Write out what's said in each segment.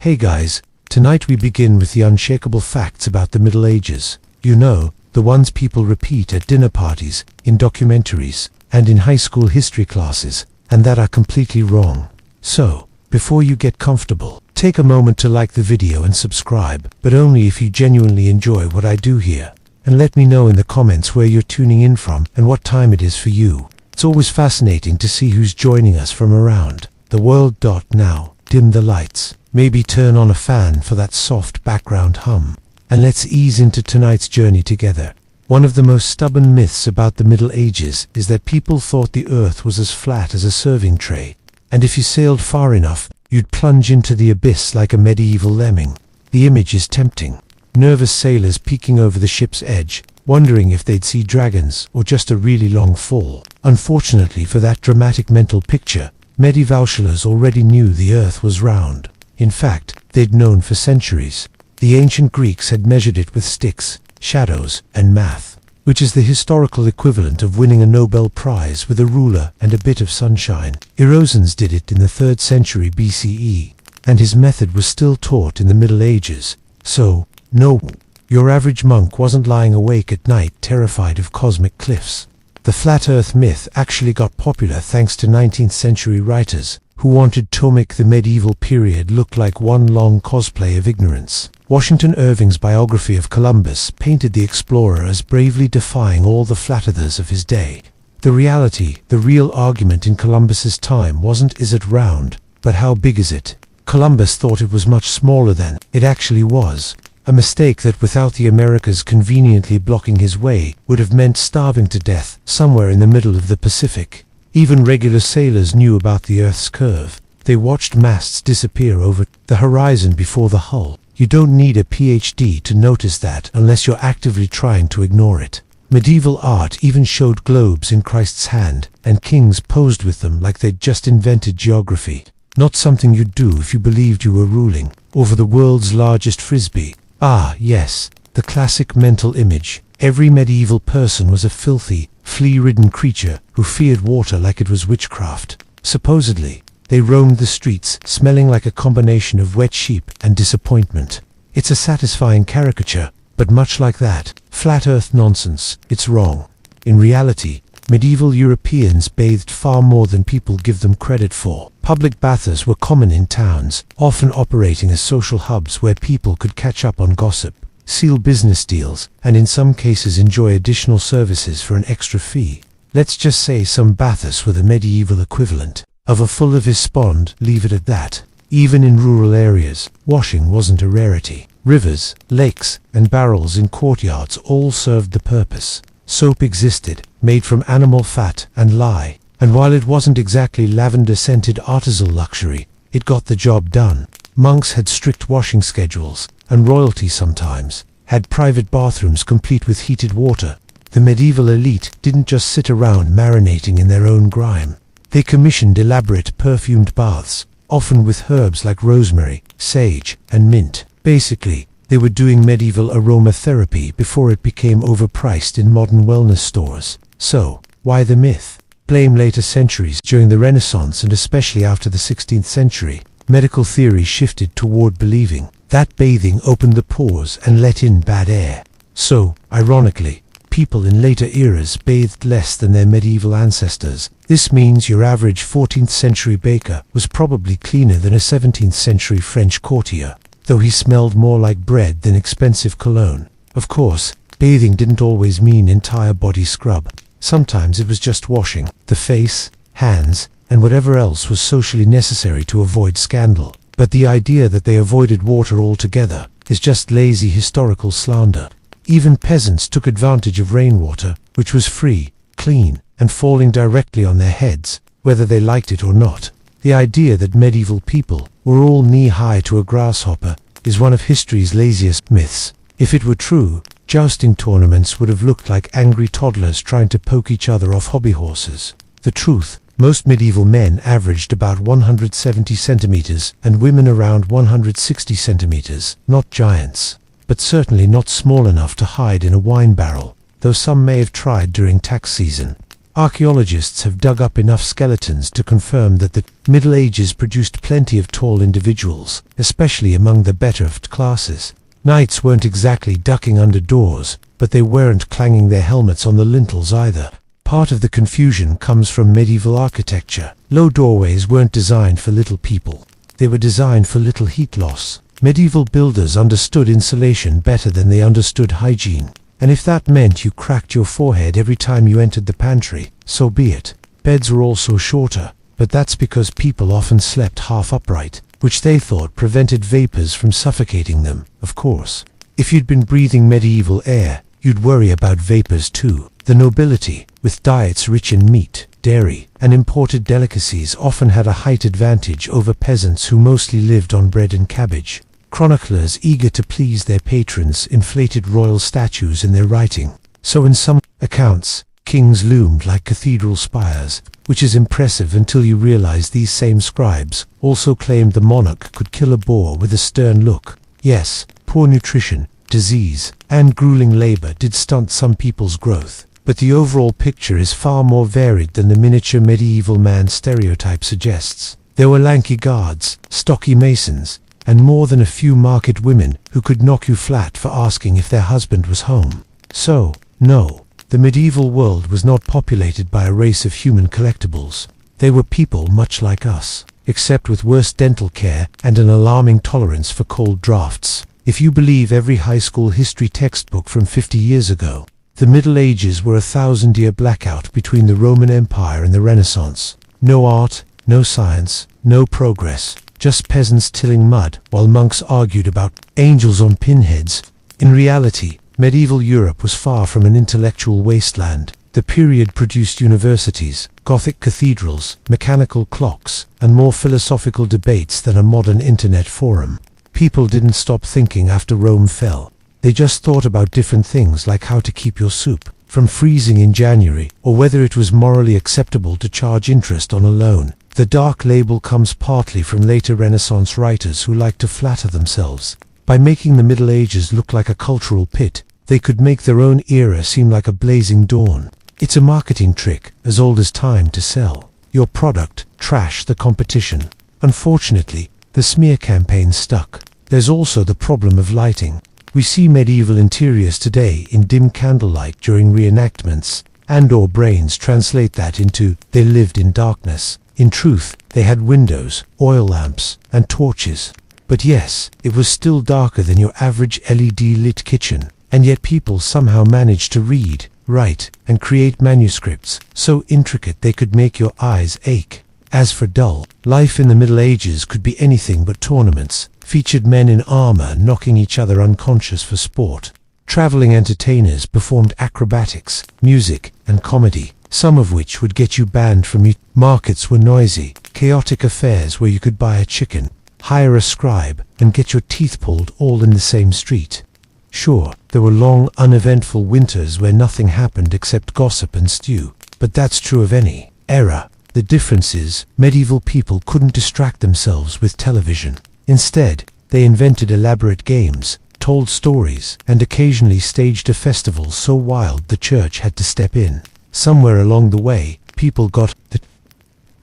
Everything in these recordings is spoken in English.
Hey guys, tonight we begin with the unshakable facts about the Middle Ages. You know, the ones people repeat at dinner parties, in documentaries, and in high school history classes, and that are completely wrong. So, before you get comfortable, take a moment to like the video and subscribe, but only if you genuinely enjoy what I do here. And let me know in the comments where you're tuning in from and what time it is for you. It's always fascinating to see who's joining us from around the world. Now, dim the lights. Maybe turn on a fan for that soft background hum. And let's ease into tonight's journey together. One of the most stubborn myths about the Middle Ages is that people thought the earth was as flat as a serving tray. And if you sailed far enough, you'd plunge into the abyss like a medieval lemming. The image is tempting. Nervous sailors peeking over the ship's edge, wondering if they'd see dragons or just a really long fall. Unfortunately for that dramatic mental picture, medieval sailors already knew the earth was round. In fact, they'd known for centuries. The ancient Greeks had measured it with sticks, shadows, and math, which is the historical equivalent of winning a Nobel Prize with a ruler and a bit of sunshine. Erosions did it in the 3rd century BCE, and his method was still taught in the Middle Ages. So, no, your average monk wasn't lying awake at night terrified of cosmic cliffs. The flat earth myth actually got popular thanks to 19th century writers who wanted to make the medieval period look like one long cosplay of ignorance. Washington Irving's biography of Columbus painted the explorer as bravely defying all the flat earthers of his day. The reality, the real argument in Columbus's time wasn't is it round, but how big is it? Columbus thought it was much smaller than it actually was. A mistake that without the Americas conveniently blocking his way would have meant starving to death somewhere in the middle of the Pacific. Even regular sailors knew about the Earth's curve. They watched masts disappear over the horizon before the hull. You don't need a PhD to notice that unless you're actively trying to ignore it. Medieval art even showed globes in Christ's hand, and kings posed with them like they'd just invented geography. Not something you'd do if you believed you were ruling over the world's largest frisbee. Ah, yes, the classic mental image. Every medieval person was a filthy, flea-ridden creature who feared water like it was witchcraft. Supposedly, they roamed the streets, smelling like a combination of wet sheep and disappointment. It's a satisfying caricature, but much like that flat earth nonsense, it's wrong. In reality, medieval Europeans bathed far more than people give them credit for. Public baths were common in towns, often operating as social hubs where people could catch up on gossip, seal business deals, and in some cases enjoy additional services for an extra fee. Let's just say some baths were the medieval equivalent of a full of Ispond, leave it at that. Even in rural areas, washing wasn't a rarity. Rivers, lakes, and barrels in courtyards all served the purpose. Soap existed, made from animal fat and lye, and while it wasn't exactly lavender-scented artisanal luxury, it got the job done. Monks had strict washing schedules, and royalty sometimes had private bathrooms complete with heated water. The medieval elite didn't just sit around marinating in their own grime. They commissioned elaborate perfumed baths, often with herbs like rosemary, sage, and mint. Basically, they were doing medieval aromatherapy before it became overpriced in modern wellness stores. So, why the myth? Blame later centuries. During the Renaissance and especially after the 16th century, medical theory shifted toward believing that bathing opened the pores and let in bad air. So, ironically, people in later eras bathed less than their medieval ancestors. This means your average 14th century baker was probably cleaner than a 17th century French courtier, though he smelled more like bread than expensive cologne. Of course, bathing didn't always mean entire body scrub. Sometimes it was just washing the face, hands, and whatever else was socially necessary to avoid scandal. But the idea that they avoided water altogether is just lazy historical slander. Even peasants took advantage of rainwater, which was free, clean, and falling directly on their heads, whether they liked it or not. The idea that medieval people were all knee-high to a grasshopper is one of history's laziest myths. If it were true, jousting tournaments would have looked like angry toddlers trying to poke each other off hobby horses. The truth, most medieval men averaged about 170 centimeters and women around 160 centimeters, not giants, but certainly not small enough to hide in a wine barrel, though some may have tried during tax season. Archaeologists have dug up enough skeletons to confirm that the Middle Ages produced plenty of tall individuals, especially among the better-off classes. Knights weren't exactly ducking under doors, but they weren't clanging their helmets on the lintels either. Part of the confusion comes from medieval architecture. Low doorways weren't designed for little people. They were designed for little heat loss. Medieval builders understood insulation better than they understood hygiene. And if that meant you cracked your forehead every time you entered the pantry, so be it. Beds were also shorter, but that's because people often slept half upright, which they thought prevented vapors from suffocating them, of course. If you'd been breathing medieval air, you'd worry about vapors too. The nobility, with diets rich in meat, dairy, and imported delicacies, often had a height advantage over peasants who mostly lived on bread and cabbage. Chroniclers, eager to please their patrons, inflated royal statues in their writing. So in some accounts, kings loomed like cathedral spires, which is impressive until you realize these same scribes also claimed the monarch could kill a boar with a stern look. Yes, poor nutrition, disease, and grueling labor did stunt some people's growth, but the overall picture is far more varied than the miniature medieval man stereotype suggests. There were lanky guards, stocky masons, and more than a few market women who could knock you flat for asking if their husband was home. So, no, the medieval world was not populated by a race of human collectibles. They were people much like us, except with worse dental care and an alarming tolerance for cold drafts. If you believe every high school history textbook from 50 years ago, the Middle Ages were a 1,000-year blackout between the Roman Empire and the Renaissance. No art, no science, no progress. Just peasants tilling mud while monks argued about angels on pinheads. In reality, medieval Europe was far from an intellectual wasteland. The period produced universities, Gothic cathedrals, mechanical clocks, and more philosophical debates than a modern internet forum. People didn't stop thinking after Rome fell. They just thought about different things like how to keep your soup from freezing in January, or whether it was morally acceptable to charge interest on a loan. The dark label comes partly from later Renaissance writers who liked to flatter themselves. By making the Middle Ages look like a cultural pit, they could make their own era seem like a blazing dawn. It's a marketing trick as old as time to sell your product, trash the competition. Unfortunately, the smear campaign stuck. There's also the problem of lighting. We see medieval interiors today in dim candlelight during reenactments, and our brains translate that into they lived in darkness. In truth, they had windows, oil lamps, and torches. But yes, it was still darker than your average LED-lit kitchen, and yet people somehow managed to read, write, and create manuscripts so intricate they could make your eyes ache. As for dull, life in the Middle Ages could be anything but tournaments, featured men in armor knocking each other unconscious for sport. Traveling entertainers performed acrobatics, music, and comedy, some of which would get you banned from markets were noisy, chaotic affairs where you could buy a chicken, hire a scribe, and get your teeth pulled all in the same street. Sure, there were long, uneventful winters where nothing happened except gossip and stew, but that's true of any era. The difference is, medieval people couldn't distract themselves with television. Instead, they invented elaborate games, told stories, and occasionally staged a festival so wild the church had to step in. Somewhere along the way, people got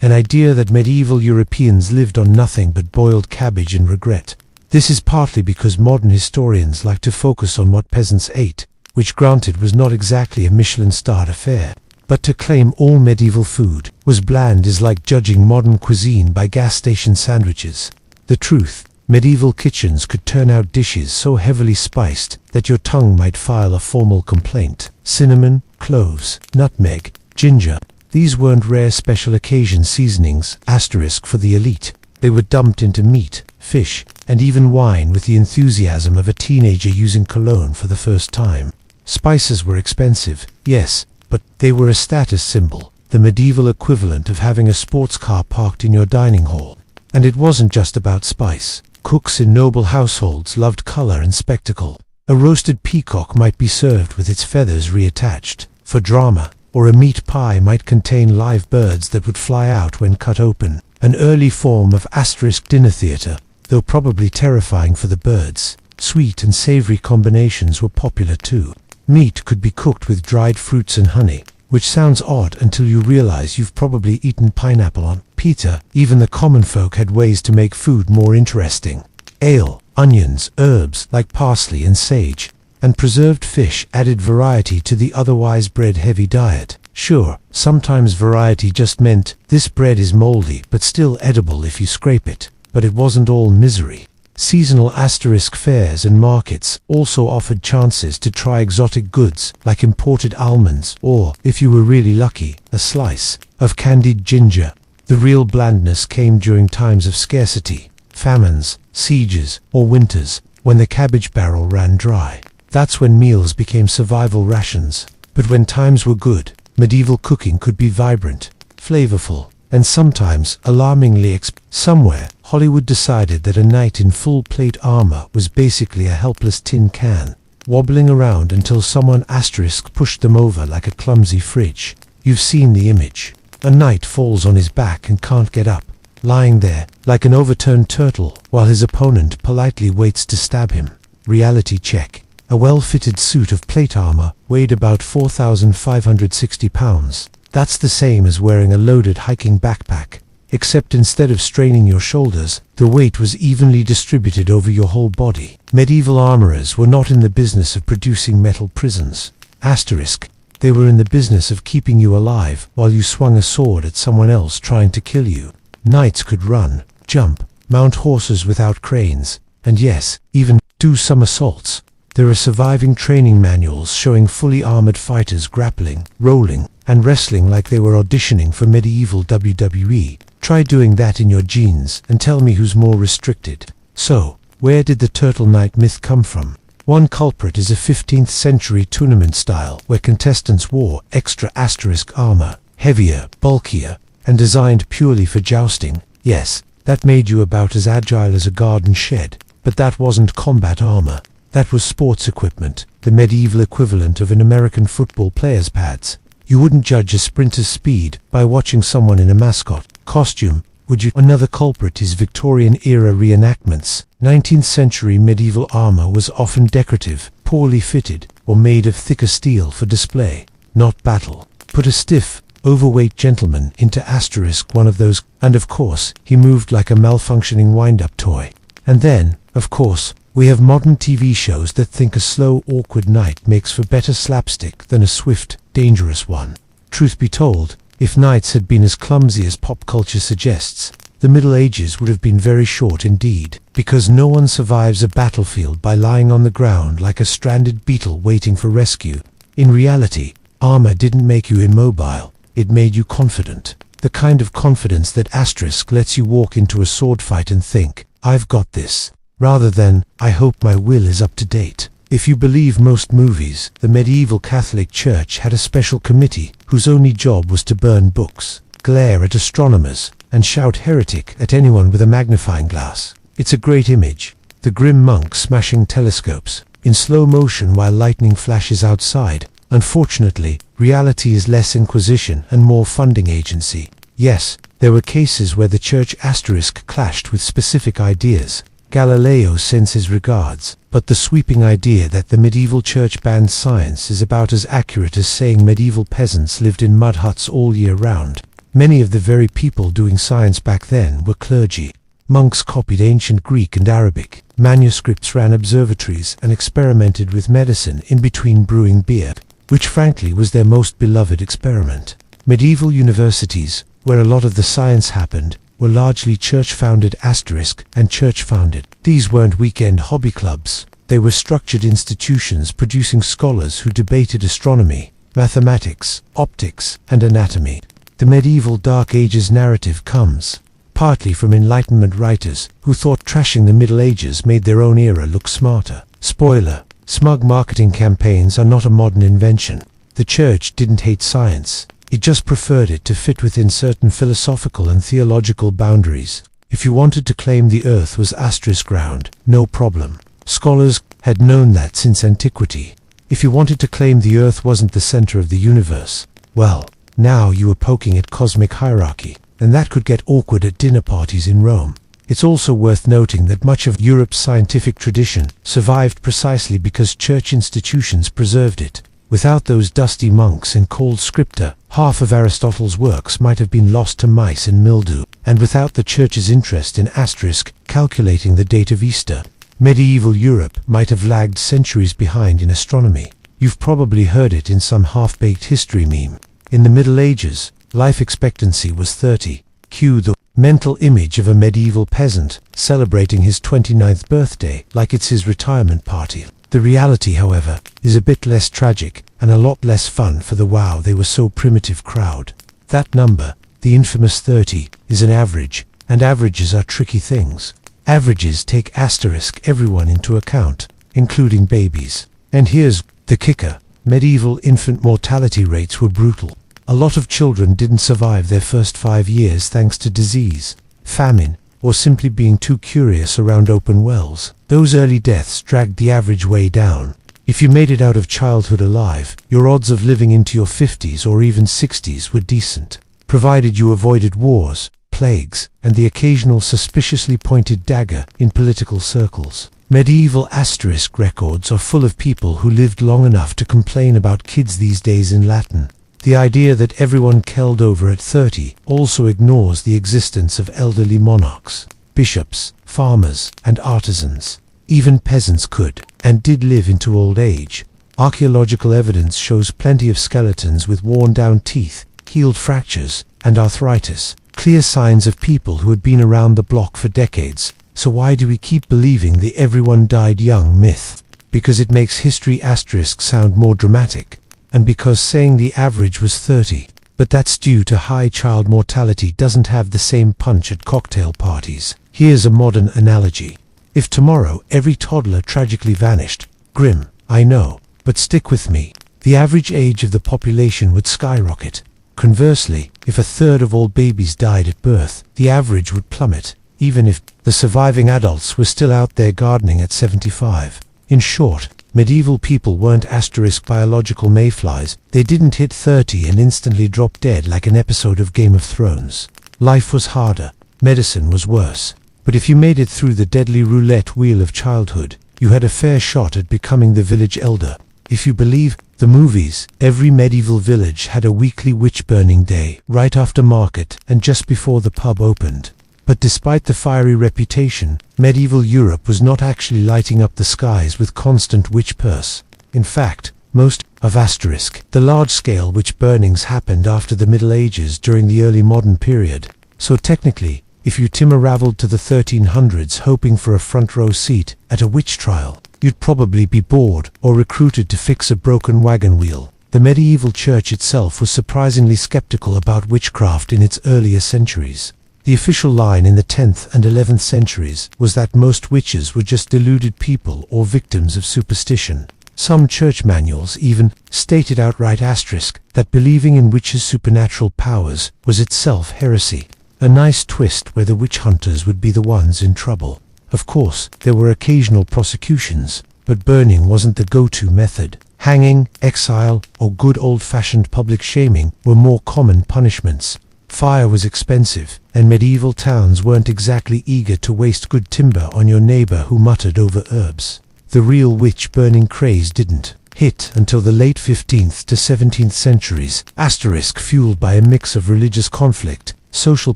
an idea that medieval Europeans lived on nothing but boiled cabbage and regret. This is partly because modern historians like to focus on what peasants ate, which granted was not exactly a Michelin-starred affair. But to claim all medieval food was bland is like judging modern cuisine by gas station sandwiches. The truth, medieval kitchens could turn out dishes so heavily spiced that your tongue might file a formal complaint. Cinnamon, cloves, nutmeg, ginger. These weren't rare special occasion seasonings, asterisk for the elite. They were dumped into meat, fish, and even wine with the enthusiasm of a teenager using cologne for the first time. Spices were expensive, yes, but they were a status symbol, the medieval equivalent of having a sports car parked in your dining hall. And it wasn't just about spice. Cooks in noble households loved color and spectacle. A roasted peacock might be served with its feathers reattached, for drama, or a meat pie might contain live birds that would fly out when cut open. An early form of asterisk dinner theater, though probably terrifying for the birds. Sweet and savory combinations were popular too. Meat could be cooked with dried fruits and honey. which sounds odd until you realize you've probably eaten pineapple on pizza. Even the common folk had ways to make food more interesting. Ale, onions, herbs like parsley and sage, and preserved fish added variety to the otherwise bread-heavy diet. Sure, sometimes variety just meant, this bread is moldy but still edible if you scrape it, but it wasn't all misery. Seasonal asterisk fairs and markets also offered chances to try exotic goods like imported almonds or, if you were really lucky, a slice of candied ginger. The real blandness came during times of scarcity, famines, sieges, or winters, when the cabbage barrel ran dry. That's when meals became survival rations. But when times were good, medieval cooking could be vibrant, flavorful, and sometimes alarmingly somewhere, Hollywood decided that a knight in full plate armor was basically a helpless tin can, wobbling around until someone asterisk pushed them over like a clumsy fridge. You've seen the image. A knight falls on his back and can't get up, lying there like an overturned turtle while his opponent politely waits to stab him. Reality check. A well-fitted suit of plate armor weighed about 4,560 pounds. That's the same as wearing a loaded hiking backpack, except instead of straining your shoulders, the weight was evenly distributed over your whole body. Medieval armorers were not in the business of producing metal prisons. Asterisk. They were in the business of keeping you alive while you swung a sword at someone else trying to kill you. Knights could run, jump, mount horses without cranes, and yes, even do somersaults. There are surviving training manuals showing fully armored fighters grappling, rolling, and wrestling like they were auditioning for medieval WWE. Try doing that in your jeans and tell me who's more restricted. So, where did the turtle knight myth come from? One culprit is a 15th century tournament style where contestants wore extra asterisk armor, heavier, bulkier, and designed purely for jousting. Yes, that made you about as agile as a garden shed, but that wasn't combat armor. That was sports equipment, the medieval equivalent of an American football player's pads. You wouldn't judge a sprinter's speed by watching someone in a mascot costume, would you? Another culprit is Victorian-era reenactments. 19th century medieval armor was often decorative, poorly fitted, or made of thicker steel for display, not battle. Put a stiff, overweight gentleman into asterisk one of those, and of course, he moved like a malfunctioning wind-up toy. And then, of course, we have modern TV shows that think a slow, awkward knight makes for better slapstick than a swift, dangerous one. Truth be told, if knights had been as clumsy as pop culture suggests, the Middle Ages would have been very short indeed, because no one survives a battlefield by lying on the ground like a stranded beetle waiting for rescue. In reality, armor didn't make you immobile, it made you confident. The kind of confidence that asterisk lets you walk into a sword fight and think, I've got this, rather than, I hope my will is up to date. If you believe most movies, the medieval Catholic Church had a special committee whose only job was to burn books, glare at astronomers, and shout heretic at anyone with a magnifying glass. It's a great image. The grim monk smashing telescopes, in slow motion while lightning flashes outside. Unfortunately, reality is less inquisition and more funding agency. Yes, there were cases where the church asterisk clashed with specific ideas. Galileo sends his regards, but the sweeping idea that the medieval church banned science is about as accurate as saying medieval peasants lived in mud huts all year round. Many of the very people doing science back then were clergy. Monks copied ancient Greek and Arabic. Manuscripts ran observatories and experimented with medicine in between brewing beer, which frankly was their most beloved experiment. Medieval universities, where a lot of the science happened, were largely church-founded asterisk and church-founded. These weren't weekend hobby clubs. They were structured institutions producing scholars who debated astronomy, mathematics, optics, and anatomy. The medieval Dark Ages narrative comes partly from Enlightenment writers who thought trashing the Middle Ages made their own era look smarter. Spoiler: smug marketing campaigns are not a modern invention. The church didn't hate science. It just preferred it to fit within certain philosophical and theological boundaries. If you wanted to claim the earth was asterisk round, no problem. Scholars had known that since antiquity. If you wanted to claim the earth wasn't the center of the universe, well, now you were poking at cosmic hierarchy, and that could get awkward at dinner parties in Rome. It's also worth noting that much of Europe's scientific tradition survived precisely because church institutions preserved it. Without those dusty monks and cold scripta, half of Aristotle's works might have been lost to mice and mildew, and without the Church's interest in asterisk calculating the date of Easter, medieval Europe might have lagged centuries behind in astronomy. You've probably heard it in some half-baked history meme. In the Middle Ages, life expectancy was 30. Cue the mental image of a medieval peasant celebrating his 29th birthday like it's his retirement party. The reality, however, is a bit less tragic and a lot less fun for the wow they were so primitive crowd. That number, the infamous 30, is an average, and averages are tricky things. Averages take asterisk everyone into account, including babies. And here's the kicker: medieval infant mortality rates were brutal. A lot of children didn't survive their first 5 years thanks to disease, famine, or simply being too curious around open wells. Those early deaths dragged the average way down. If you made it out of childhood alive, your odds of living into your 50s or even 60s were decent, provided you avoided wars, plagues, and the occasional suspiciously pointed dagger in political circles. Medieval asterisk records are full of people who lived long enough to complain about kids these days in Latin. The idea that everyone killed over at 30 also ignores the existence of elderly monarchs, bishops, farmers, and artisans. Even peasants could, and did live into old age. Archaeological evidence shows plenty of skeletons with worn-down teeth, healed fractures, and arthritis, clear signs of people who had been around the block for decades. So why do we keep believing the everyone died young myth? Because it makes history asterisk sound more dramatic, and because saying the average was 30. But that's due to high child mortality doesn't have the same punch at cocktail parties. Here's a modern analogy. If tomorrow every toddler tragically vanished, grim, I know, but stick with me, the average age of the population would skyrocket. Conversely, if a third of all babies died at birth, the average would plummet, even if the surviving adults were still out there gardening at 75. In short, medieval people weren't asterisk biological mayflies. They didn't hit 30 and instantly drop dead like an episode of Game of Thrones. Life was harder, medicine was worse. But if you made it through the deadly roulette wheel of childhood, you had a fair shot at becoming the village elder. If you believe the movies, every medieval village had a weekly witch-burning day, right after market and just before the pub opened. But despite the fiery reputation, medieval Europe was not actually lighting up the skies with constant witch purse. In fact, most of asterisk, the large-scale witch burnings happened after the Middle Ages during the early modern period. So technically, if you timber-ravelled to the 1300s hoping for a front-row seat at a witch trial, you'd probably be bored or recruited to fix a broken wagon wheel. The medieval church itself was surprisingly skeptical about witchcraft in its earlier centuries. The official line in the 10th and 11th centuries was that most witches were just deluded people or victims of superstition. Some church manuals even stated outright asterisk that believing in witches' supernatural powers was itself heresy. A nice twist where the witch hunters would be the ones in trouble. Of course, there were occasional prosecutions, but burning wasn't the go-to method. Hanging, exile, or good old-fashioned public shaming were more common punishments. Fire was expensive, and medieval towns weren't exactly eager to waste good timber on your neighbor who muttered over herbs. The real witch-burning craze didn't hit until the late 15th to 17th centuries, asterisk fueled by a mix of religious conflict, social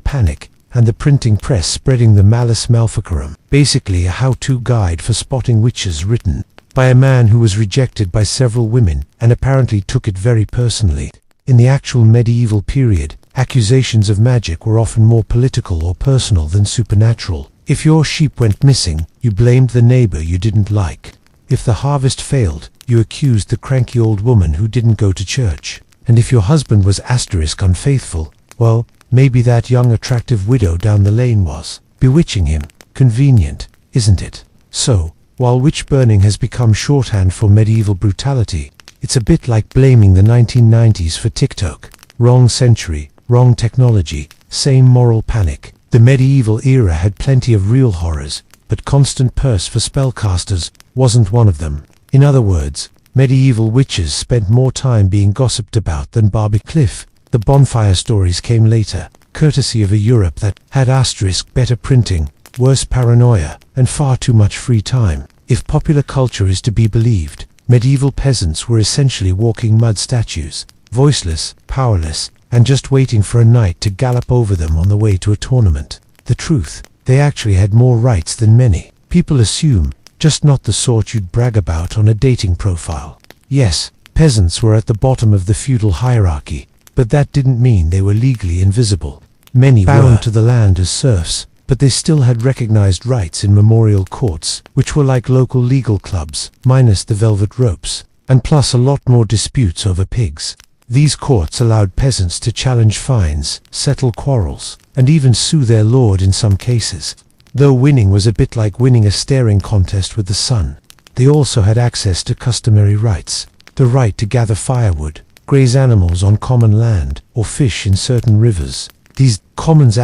panic, and the printing press spreading the Malleus Maleficarum, basically a how-to guide for spotting witches written by a man who was rejected by several women and apparently took it very personally. In the actual medieval period, accusations of magic were often more political or personal than supernatural. If your sheep went missing, you blamed the neighbor you didn't like. If the harvest failed, you accused the cranky old woman who didn't go to church. And if your husband was asterisk unfaithful, well, maybe that young attractive widow down the lane was bewitching him. Convenient, isn't it? So, while witch-burning has become shorthand for medieval brutality, it's a bit like blaming the 1990s for TikTok. Wrong century, wrong technology, same moral panic. The medieval era had plenty of real horrors, but constant purse for spellcasters wasn't one of them. In other words, medieval witches spent more time being gossiped about than Barbie Cliff. The bonfire stories came later, courtesy of a Europe that had asterisk better printing, worse paranoia, and far too much free time. If popular culture is to be believed, Medieval peasants were essentially walking mud statues, voiceless, powerless, and just waiting for a knight to gallop over them on the way to a tournament. The truth, they actually had more rights than many people assume, just not the sort you'd brag about on a dating profile. Yes, peasants were at the bottom of the feudal hierarchy, but that didn't mean they were legally invisible. Many bound to the land as serfs, but they still had recognized rights in memorial courts, which were like local legal clubs, minus the velvet ropes, and plus a lot more disputes over pigs. These courts allowed peasants to challenge fines, settle quarrels, and even sue their lord in some cases. Though winning was a bit like winning a staring contest with the sun, they also had access to customary rights. The right to gather firewood, graze animals on common land, or fish in certain rivers. These commons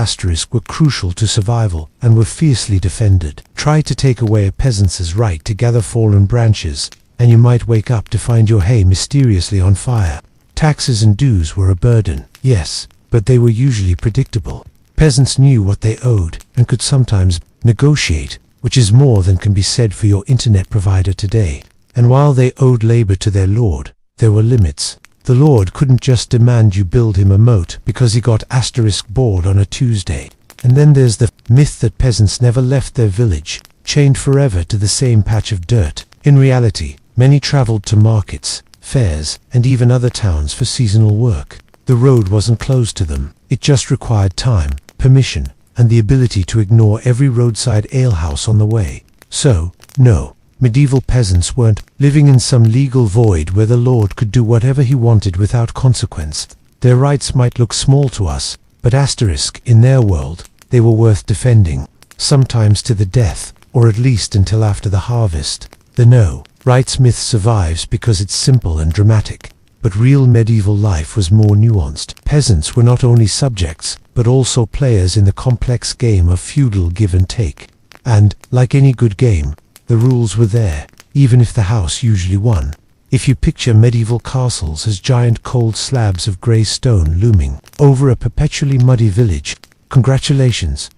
were crucial to survival and were fiercely defended. Try to take away a peasant's right to gather fallen branches, and you might wake up to find your hay mysteriously on fire. Taxes and dues were a burden, yes, but they were usually predictable. Peasants knew what they owed and could sometimes negotiate, which is more than can be said for your internet provider today. And while they owed labor to their lord, there were limits. The lord couldn't just demand you build him a moat because he got bored on a Tuesday. And then there's the myth that peasants never left their village, chained forever to the same patch of dirt. In reality, many traveled to markets, fairs, and even other towns for seasonal work. The road wasn't closed to them. It just required time, permission, and the ability to ignore every roadside alehouse on the way. So, no, medieval peasants weren't living in some legal void where the lord could do whatever he wanted without consequence. Their rights might look small to us, but in their world, they were worth defending, sometimes to the death, or at least until after the harvest. The no rights myth survives because it's simple and dramatic, but real medieval life was more nuanced. Peasants were not only subjects, but also players in the complex game of feudal give and take. And, like any good game, the rules were there, even if the house usually won. If you picture medieval castles as giant cold slabs of grey stone looming over a perpetually muddy village, congratulations.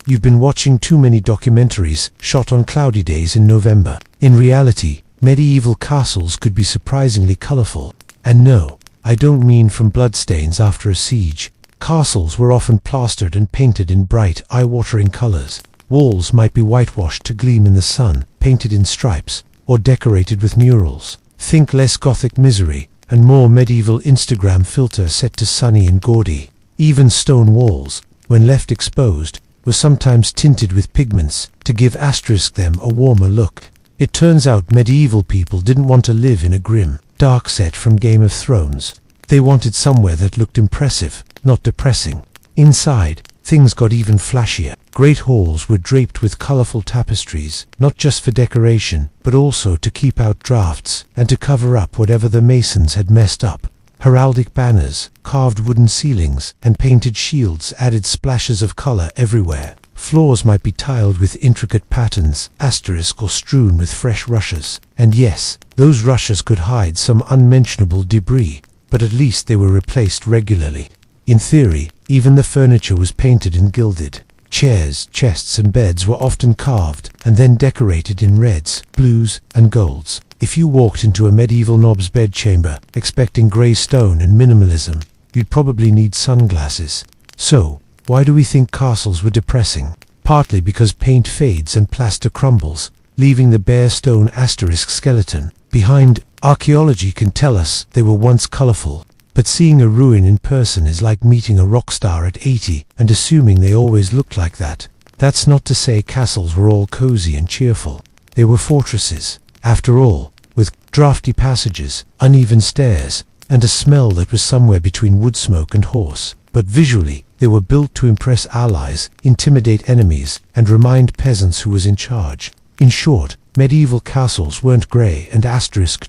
You've been watching too many documentaries shot on cloudy days in November. In reality, medieval castles could be surprisingly colorful. And no, I don't mean from bloodstains after a siege. Castles were often plastered and painted in bright, eye-watering colors. Walls might be whitewashed to gleam in the sun, painted in stripes, or decorated with murals. Think less gothic misery, and more medieval Instagram filter set to sunny and gaudy. Even stone walls, when left exposed, were sometimes tinted with pigments to give them a warmer look. It turns out medieval people didn't want to live in a grim, dark set from Game of Thrones. They wanted somewhere that looked impressive, not depressing. Inside, things got even flashier. Great halls were draped with colorful tapestries, not just for decoration, but also to keep out drafts and to cover up whatever the masons had messed up. Heraldic banners, carved wooden ceilings, and painted shields added splashes of color everywhere. Floors might be tiled with intricate patterns, or strewn with fresh rushes. And yes, those rushes could hide some unmentionable debris, but at least they were replaced regularly. In theory, even the furniture was painted and gilded. Chairs, chests, and beds were often carved and then decorated in reds, blues, and golds. If you walked into a medieval nob's bedchamber expecting grey stone and minimalism, you'd probably need sunglasses. So, why do we think castles were depressing? Partly because paint fades and plaster crumbles, leaving the bare stone skeleton behind. Archaeology can tell us they were once colorful, but seeing a ruin in person is like meeting a rock star at 80 and assuming they always looked like that. That's not to say castles were all cozy and cheerful. They were fortresses, after all, with drafty passages, uneven stairs, and a smell that was somewhere between wood smoke and horse. But visually, they were built to impress allies, intimidate enemies, and remind peasants who was in charge. In short, medieval castles weren't grey and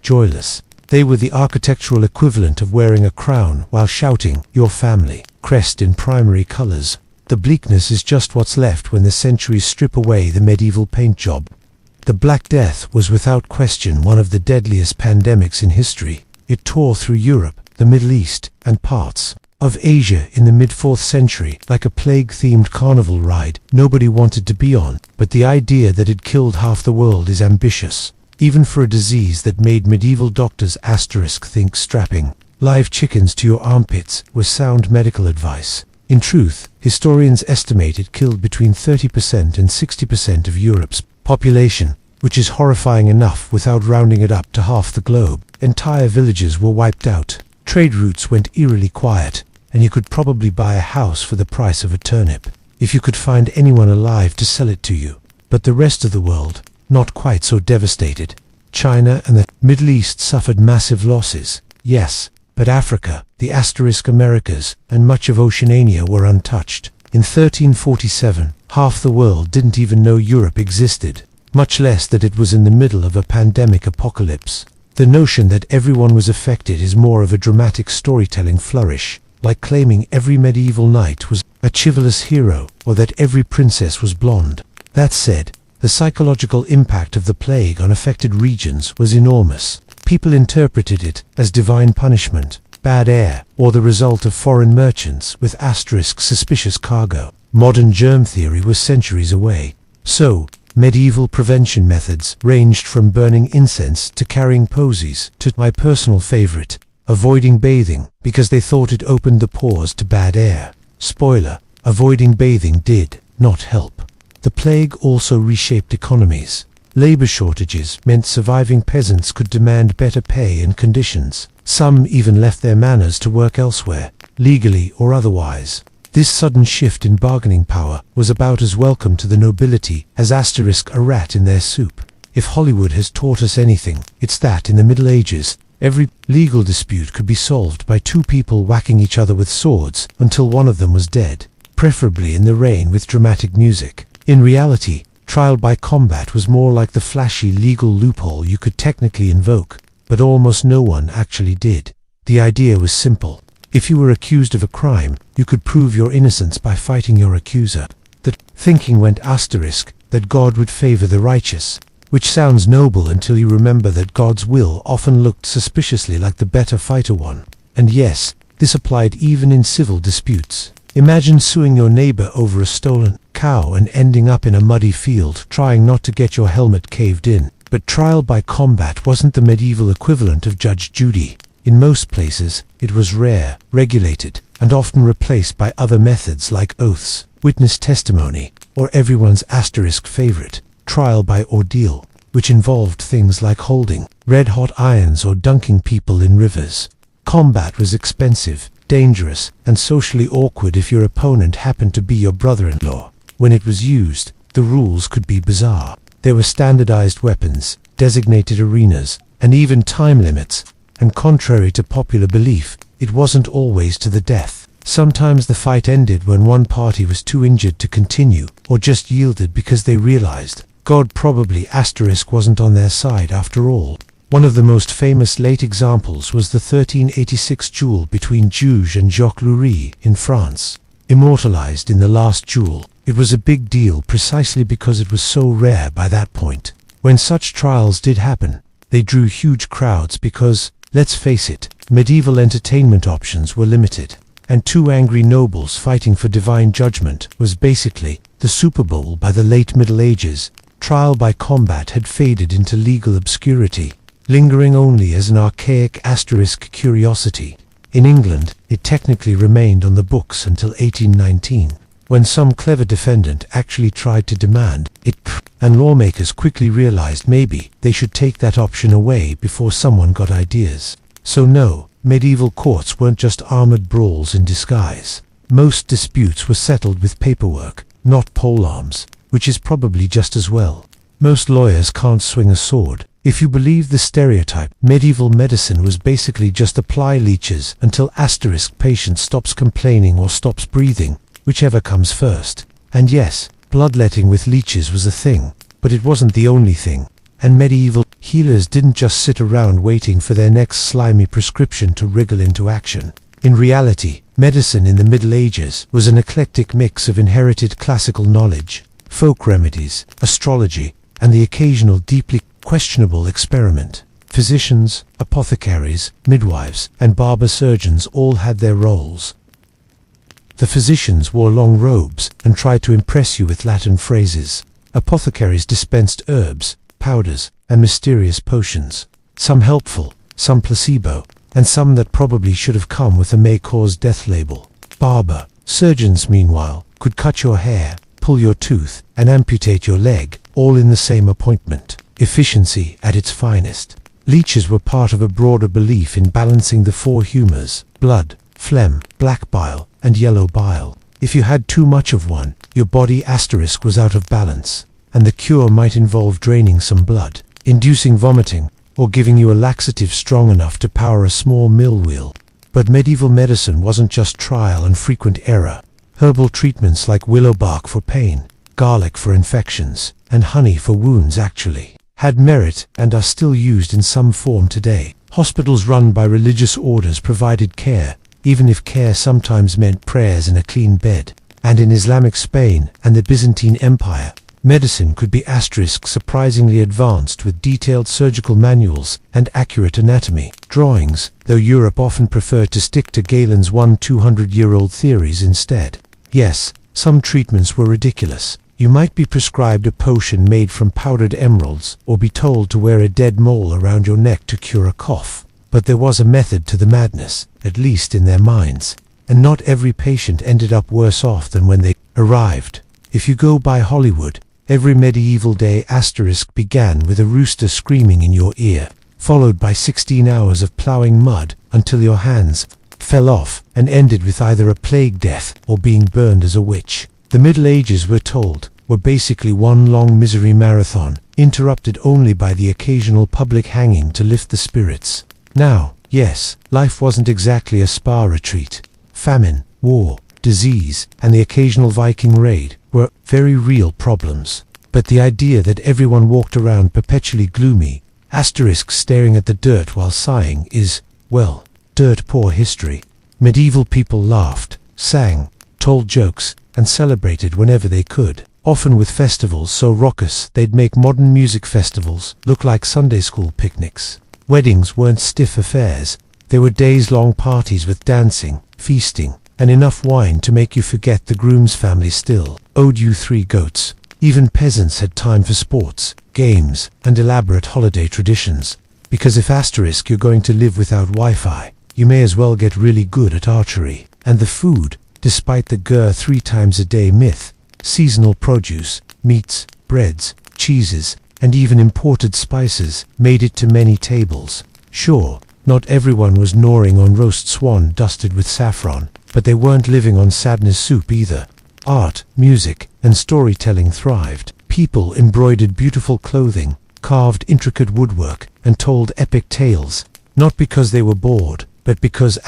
joyless. They were the architectural equivalent of wearing a crown while shouting, "Your family," crest in primary colors. The bleakness is just what's left when the centuries strip away the medieval paint job. The Black Death was without question one of the deadliest pandemics in history. It tore through Europe, the Middle East, and parts of Asia in the mid-4th century like a plague-themed carnival ride nobody wanted to be on. But the idea that it killed half the world is ambitious. even for a disease that made medieval doctors think strapping live chickens to your armpits was sound medical advice. In truth, historians estimate it killed between 30% and 60% of Europe's population, which is horrifying enough without rounding it up to half the globe. Entire villages were wiped out, trade routes went eerily quiet, and you could probably buy a house for the price of a turnip, if you could find anyone alive to sell it to you. But the rest of the world, not quite so devastated. China and the Middle East suffered massive losses, yes, but Africa, the Americas, and much of Oceania were untouched. In 1347, half the world didn't even know Europe existed, much less that it was in the middle of a pandemic apocalypse. The notion that everyone was affected is more of a dramatic storytelling flourish, like claiming every medieval knight was a chivalrous hero, or that every princess was blonde. That said, the psychological impact of the plague on affected regions was enormous. People interpreted it as divine punishment, bad air, or the result of foreign merchants with suspicious cargo. Modern germ theory was centuries away. So, medieval prevention methods ranged from burning incense to carrying posies to my personal favorite, avoiding bathing because they thought it opened the pores to bad air. Spoiler, avoiding bathing did not help. The plague also reshaped economies. Labor shortages meant surviving peasants could demand better pay and conditions. Some even left their manors to work elsewhere, legally or otherwise. This sudden shift in bargaining power was about as welcome to the nobility as a rat in their soup. If Hollywood has taught us anything, it's that in the Middle Ages, every legal dispute could be solved by two people whacking each other with swords until one of them was dead, preferably in the rain with dramatic music. In reality, trial by combat was more like the flashy legal loophole you could technically invoke, but almost no one actually did. The idea was simple. If you were accused of a crime, you could prove your innocence by fighting your accuser. The thinking went that God would favor the righteous, which sounds noble until you remember that God's will often looked suspiciously like the better fighter one. And yes, this applied even in civil disputes. Imagine suing your neighbor over a stolen cow and ending up in a muddy field trying not to get your helmet caved in. But trial by combat wasn't the medieval equivalent of Judge Judy. In most places, it was rare, regulated, and often replaced by other methods like oaths, witness testimony, or everyone's favorite, trial by ordeal, which involved things like holding red-hot irons or dunking people in rivers. Combat was expensive, dangerous, and socially awkward if your opponent happened to be your brother-in-law. When it was used, the rules could be bizarre. There were standardized weapons, designated arenas, and even time limits, and contrary to popular belief, it wasn't always to the death. Sometimes the fight ended when one party was too injured to continue, or just yielded because they realized God probably wasn't on their side after all. One of the most famous late examples was the 1386 duel between Juge and Jacques Louis in France. Immortalized in The Last Duel, it was a big deal precisely because it was so rare by that point. When such trials did happen, they drew huge crowds because, let's face it, medieval entertainment options were limited, and two angry nobles fighting for divine judgment was basically the Super Bowl by the late Middle Ages. Trial by combat had faded into legal obscurity, lingering only as an archaic curiosity. In England, it technically remained on the books until 1819, when some clever defendant actually tried to demand it, and lawmakers quickly realized maybe they should take that option away before someone got ideas. So no, medieval courts weren't just armored brawls in disguise. Most disputes were settled with paperwork, not polearms, which is probably just as well. Most lawyers can't swing a sword. If you believe the stereotype, medieval medicine was basically just apply leeches until patient stops complaining or stops breathing, whichever comes first. And yes, bloodletting with leeches was a thing, but it wasn't the only thing. And medieval healers didn't just sit around waiting for their next slimy prescription to wriggle into action. In reality, medicine in the Middle Ages was an eclectic mix of inherited classical knowledge, folk remedies, astrology, and the occasional deeply questionable experiment. Physicians, apothecaries, midwives, and barber surgeons all had their roles. The physicians wore long robes and tried to impress you with Latin phrases. Apothecaries dispensed herbs, powders, and mysterious potions. Some helpful, some placebo, and some that probably should have come with a may cause death label. Barber. Surgeons, meanwhile, could cut your hair, pull your tooth, and amputate your leg, all in the same appointment. Efficiency at its finest. Leeches were part of a broader belief in balancing the four humors: blood, phlegm, black bile, and yellow bile. If you had too much of one, your body was out of balance, and the cure might involve draining some blood, inducing vomiting, or giving you a laxative strong enough to power a small mill wheel. But medieval medicine wasn't just trial and frequent error. Herbal treatments like willow bark for pain, garlic for infections, and honey for wounds actually had merit and are still used in some form today. Hospitals run by religious orders provided care, even if care sometimes meant prayers in a clean bed. And in Islamic Spain and the Byzantine Empire, medicine could be surprisingly advanced with detailed surgical manuals and accurate anatomy drawings, though Europe often preferred to stick to Galen's 200-year-old theories instead. Yes, some treatments were ridiculous. You might be prescribed a potion made from powdered emeralds, or be told to wear a dead mole around your neck to cure a cough. But there was a method to the madness, at least in their minds, and not every patient ended up worse off than when they arrived. If you go by Hollywood, every medieval day began with a rooster screaming in your ear, followed by 16 hours of plowing mud until your hands fell off, and ended with either a plague death or being burned as a witch. The Middle Ages, we're told, were basically one long misery marathon, interrupted only by the occasional public hanging to lift the spirits. Now, yes, life wasn't exactly a spa retreat. Famine, war, disease, and the occasional Viking raid were very real problems. But the idea that everyone walked around perpetually gloomy, staring at the dirt while sighing is, well, dirt poor history. Medieval people laughed, sang, told jokes, and celebrated whenever they could, often with festivals so raucous they'd make modern music festivals look like Sunday school picnics. Weddings weren't stiff affairs. They were days-long parties with dancing, feasting, and enough wine to make you forget the groom's family still owed you 3 goats. Even peasants had time for sports, games, and elaborate holiday traditions, because if you're going to live without Wi-Fi, you may as well get really good at archery. And the food, despite the 3 times a day myth, seasonal produce, meats, breads, cheeses, and even imported spices made it to many tables. Sure, not everyone was gnawing on roast swan dusted with saffron, but they weren't living on sadness soup either. Art, music, and storytelling thrived. People embroidered beautiful clothing, carved intricate woodwork, and told epic tales, not because they were bored, but because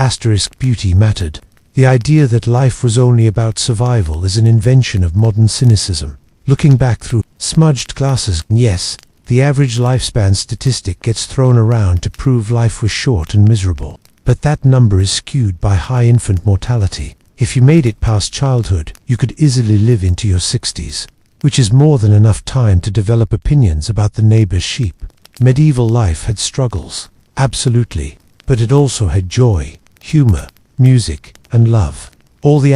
beauty mattered. The idea that life was only about survival is an invention of modern cynicism. Looking back through smudged glasses, yes, the average lifespan statistic gets thrown around to prove life was short and miserable. But that number is skewed by high infant mortality. If you made it past childhood, you could easily live into your 60s, which is more than enough time to develop opinions about the neighbor's sheep. Medieval life had struggles, absolutely, but it also had joy, humor, music, and love. All the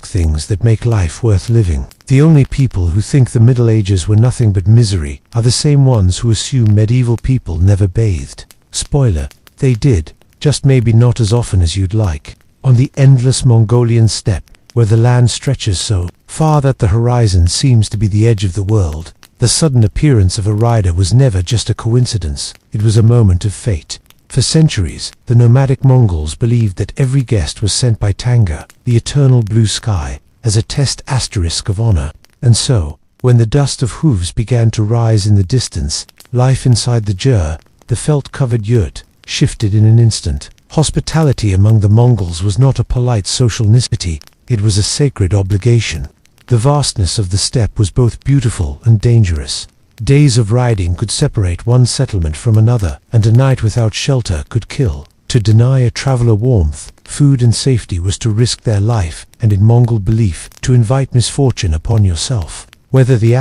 things that make life worth living. The only people who think the Middle Ages were nothing but misery are the same ones who assume medieval people never bathed. Spoiler, they did, just maybe not as often as you'd like. On the endless Mongolian steppe, where the land stretches so far that the horizon seems to be the edge of the world, the sudden appearance of a rider was never just a coincidence, it was a moment of fate. For centuries, the nomadic Mongols believed that every guest was sent by Tanga, the eternal blue sky, as a test of honor. And so, when the dust of hooves began to rise in the distance, life inside the felt-covered yurt, shifted in an instant. Hospitality among the Mongols was not a polite social nicety, it was a sacred obligation. The vastness of the steppe was both beautiful and dangerous. Days of riding could separate one settlement from another, and a night without shelter could kill. To deny a traveler warmth, food, and safety was to risk their life, and in Mongol belief, to invite misfortune upon yourself. Whether the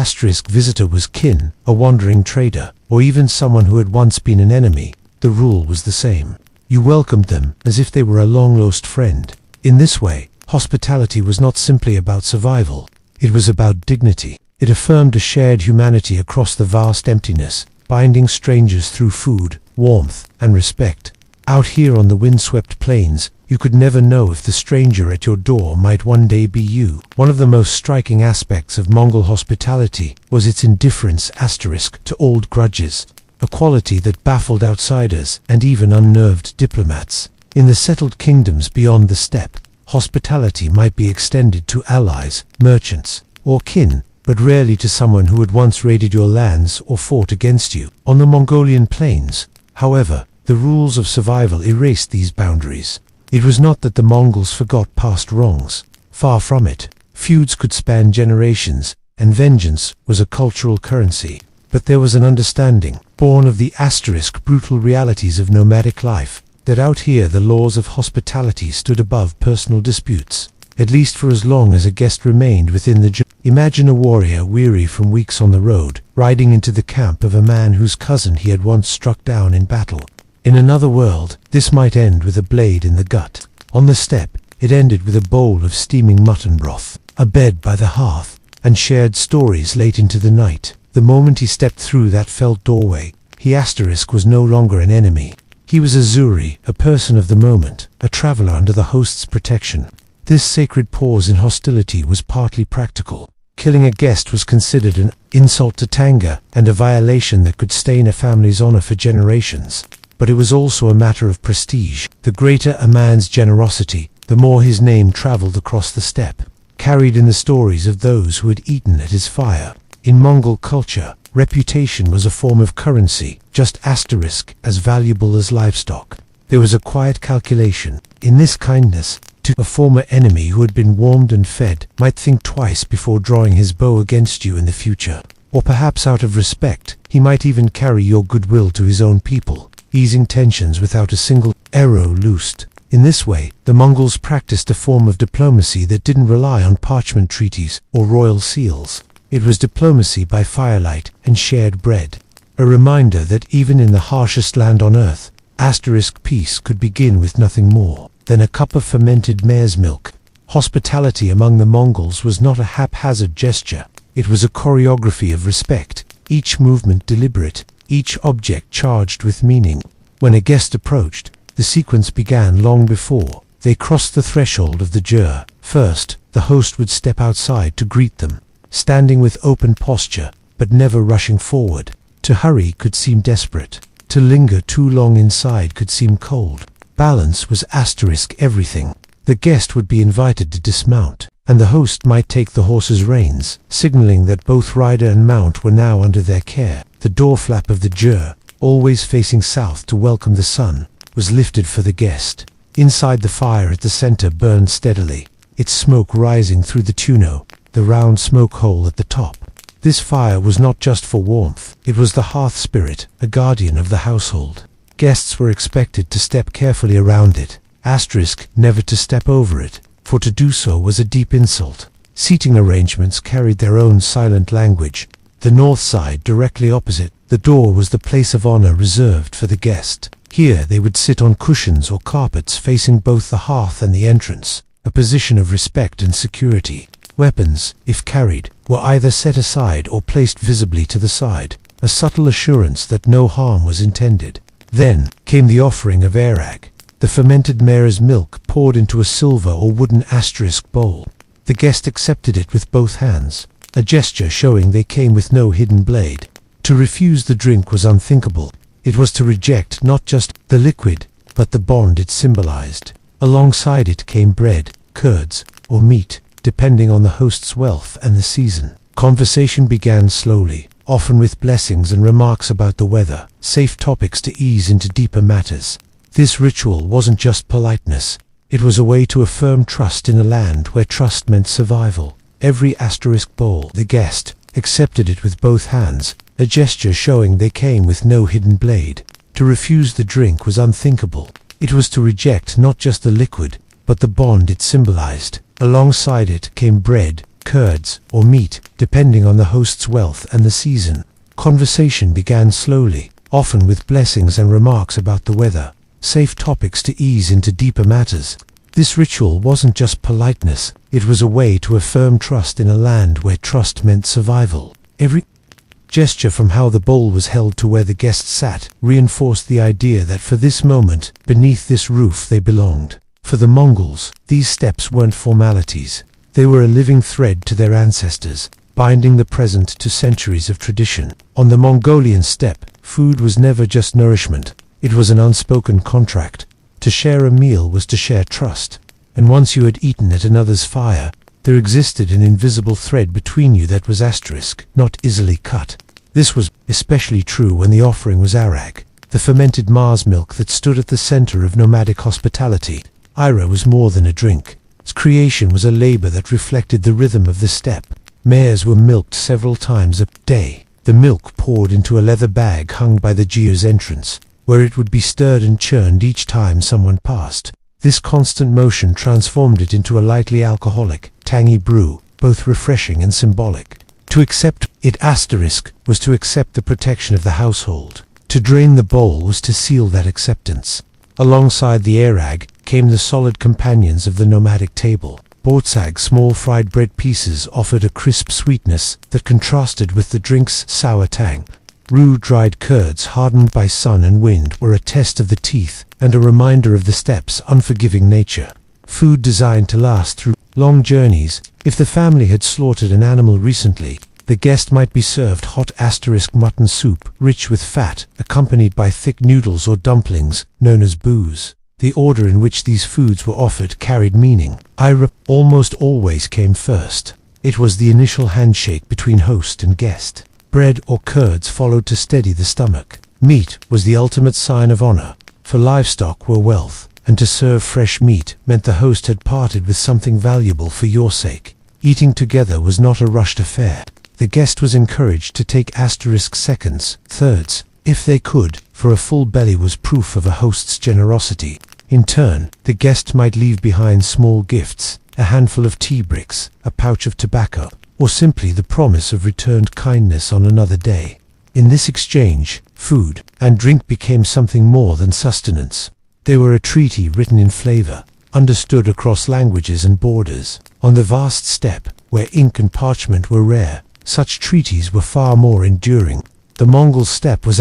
visitor was kin, a wandering trader, or even someone who had once been an enemy, the rule was the same. You welcomed them as if they were a long-lost friend. In this way, hospitality was not simply about survival, it was about dignity. It affirmed a shared humanity across the vast emptiness, binding strangers through food, warmth, and respect. Out here on the windswept plains, you could never know if the stranger at your door might one day be you. One of the most striking aspects of Mongol hospitality was its indifference to old grudges, a quality that baffled outsiders and even unnerved diplomats. In the settled kingdoms beyond the steppe, hospitality might be extended to allies, merchants, or kin, but rarely to someone who had once raided your lands or fought against you. On the Mongolian plains, however, the rules of survival erased these boundaries. It was not that the Mongols forgot past wrongs. Far from it. Feuds could span generations, and vengeance was a cultural currency. But there was an understanding, born of the brutal realities of nomadic life, that out here the laws of hospitality stood above personal disputes, at least for as long as a guest remained within the Imagine a warrior weary from weeks on the road, riding into the camp of a man whose cousin he had once struck down in battle. In another world, this might end with a blade in the gut. On the steppe, it ended with a bowl of steaming mutton broth, a bed by the hearth, and shared stories late into the night. The moment he stepped through that felt doorway, he was no longer an enemy. He was a Zuri, a person of the moment, a traveler under the host's protection. This sacred pause in hostility was partly practical. Killing a guest was considered an insult to Tanga and a violation that could stain a family's honor for generations. But it was also a matter of prestige. The greater a man's generosity, the more his name traveled across the steppe, carried in the stories of those who had eaten at his fire. In Mongol culture, reputation was a form of currency, just as valuable as livestock. There was a quiet calculation. In this kindness, to a former enemy who had been warmed and fed might think twice before drawing his bow against you in the future. Or perhaps out of respect, he might even carry your goodwill to his own people, easing tensions without a single arrow loosed. In this way, the Mongols practiced a form of diplomacy that didn't rely on parchment treaties or royal seals. It was diplomacy by firelight and shared bread. A reminder that even in the harshest land on earth, peace could begin with nothing more than a cup of fermented mare's milk. Hospitality among the Mongols was not a haphazard gesture. It was a choreography of respect, each movement deliberate, each object charged with meaning. When a guest approached, the sequence began long before they crossed the threshold of the jur. First, the host would step outside to greet them, standing with open posture, but never rushing forward. To hurry could seem desperate. To linger too long inside could seem cold. Balance was everything. The guest would be invited to dismount, and the host might take the horse's reins, signaling that both rider and mount were now under their care. The door flap of the jur, always facing south to welcome the sun, was lifted for the guest. Inside, the fire at the center burned steadily, its smoke rising through the tuno, the round smoke hole at the top. This fire was not just for warmth, it was the hearth spirit, a guardian of the household. Guests were expected to step carefully around it, never to step over it, for to do so was a deep insult. Seating arrangements carried their own silent language. The north side, directly opposite the door, was the place of honor reserved for the guest. Here they would sit on cushions or carpets facing both the hearth and the entrance, a position of respect and security. Weapons, if carried, were either set aside or placed visibly to the side, a subtle assurance that no harm was intended. Then came the offering of arag, the fermented mare's milk poured into a silver or wooden bowl. The guest accepted it with both hands, a gesture showing they came with no hidden blade. To refuse the drink was unthinkable. It was to reject not just the liquid, but the bond it symbolized. Alongside it came bread, curds, or meat, depending on the host's wealth and the season. Conversation began slowly, often with blessings and remarks about the weather, safe topics to ease into deeper matters. This ritual wasn't just politeness, it was a way to affirm trust in a land where trust meant survival. Every bowl, the guest accepted it with both hands, a gesture showing they came with no hidden blade. To refuse the drink was unthinkable. It was to reject not just the liquid, but the bond it symbolized. Alongside it came bread, curds, or meat, depending on the host's wealth and the season. Conversation began slowly, often with blessings and remarks about the weather, safe topics to ease into deeper matters. This ritual wasn't just politeness, it was a way to affirm trust in a land where trust meant survival. Every gesture from how the bowl was held to where the guests sat reinforced the idea that for this moment, beneath this roof they belonged. For the Mongols, these steps weren't formalities. They were a living thread to their ancestors, binding the present to centuries of tradition. On the Mongolian steppe, food was never just nourishment. It was an unspoken contract. To share a meal was to share trust. And once you had eaten at another's fire, there existed an invisible thread between you that was not easily cut. This was especially true when the offering was arag, the fermented Mars milk that stood at the center of nomadic hospitality. Ayra was more than a drink. Its creation was a labor that reflected the rhythm of the steppe. Mares were milked several times a day. The milk poured into a leather bag hung by the Gyr's entrance, where it would be stirred and churned each time someone passed. This constant motion transformed it into a lightly alcoholic, tangy brew, both refreshing and symbolic. To accept it was to accept the protection of the household. To drain the bowl was to seal that acceptance. Alongside the arag came the solid companions of the nomadic table. Bortsag, small fried bread pieces, offered a crisp sweetness that contrasted with the drink's sour tang. Rue dried curds hardened by sun and wind were a test of the teeth and a reminder of the steppe's unforgiving nature. Food designed to last through long journeys. If the family had slaughtered an animal recently, the guest might be served hot mutton soup, rich with fat, accompanied by thick noodles or dumplings, known as booze. The order in which these foods were offered carried meaning. Ayra almost always came first. It was the initial handshake between host and guest. Bread or curds followed to steady the stomach. Meat was the ultimate sign of honor, for livestock were wealth, and to serve fresh meat meant the host had parted with something valuable for your sake. Eating together was not a rushed affair. The guest was encouraged to take seconds, thirds, if they could, for a full belly was proof of a host's generosity. In turn, the guest might leave behind small gifts, a handful of tea bricks, a pouch of tobacco, or simply the promise of returned kindness on another day. In this exchange, food and drink became something more than sustenance. They were a treaty written in flavor, understood across languages and borders. On the vast steppe, where ink and parchment were rare, such treaties were far more enduring. The Mongol steppe was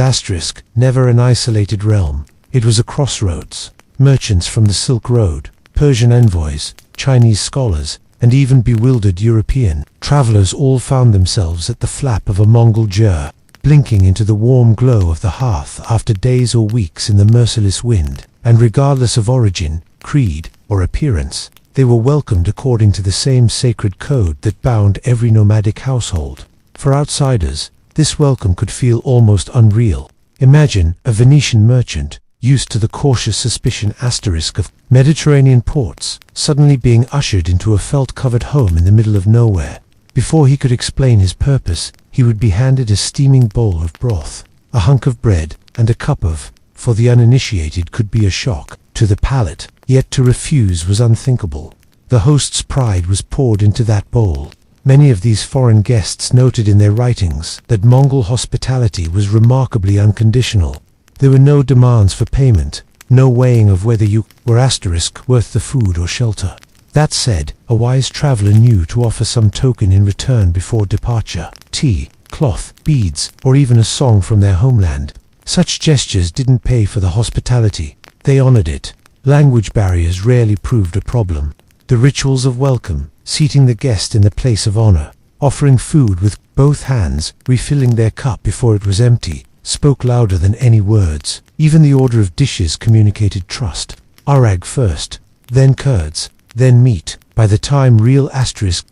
never an isolated realm. It was a crossroads. Merchants from the Silk Road, Persian envoys, Chinese scholars, and even bewildered European travelers all found themselves at the flap of a Mongol Gyr, blinking into the warm glow of the hearth after days or weeks in the merciless wind. And regardless of origin, creed, or appearance, they were welcomed according to the same sacred code that bound every nomadic household. For outsiders, this welcome could feel almost unreal. Imagine a Venetian merchant, used to the cautious suspicion of Mediterranean ports, suddenly being ushered into a felt-covered home in the middle of nowhere. Before he could explain his purpose, he would be handed a steaming bowl of broth, a hunk of bread, and a cup of, for the uninitiated could be a shock to the palate, yet to refuse was unthinkable. The host's pride was poured into that bowl. Many of these foreign guests noted in their writings that Mongol hospitality was remarkably unconditional. There were no demands for payment, no weighing of whether you were worth the food or shelter. That said, a wise traveler knew to offer some token in return before departure: tea, cloth, beads, or even a song from their homeland. Such gestures didn't pay for the hospitality, they honored it. Language barriers rarely proved a problem. The rituals of welcome, seating the guest in the place of honor, offering food with both hands, refilling their cup before it was empty, spoke louder than any words. Even the order of dishes communicated trust. Arag first, then curds, then meat. By the time real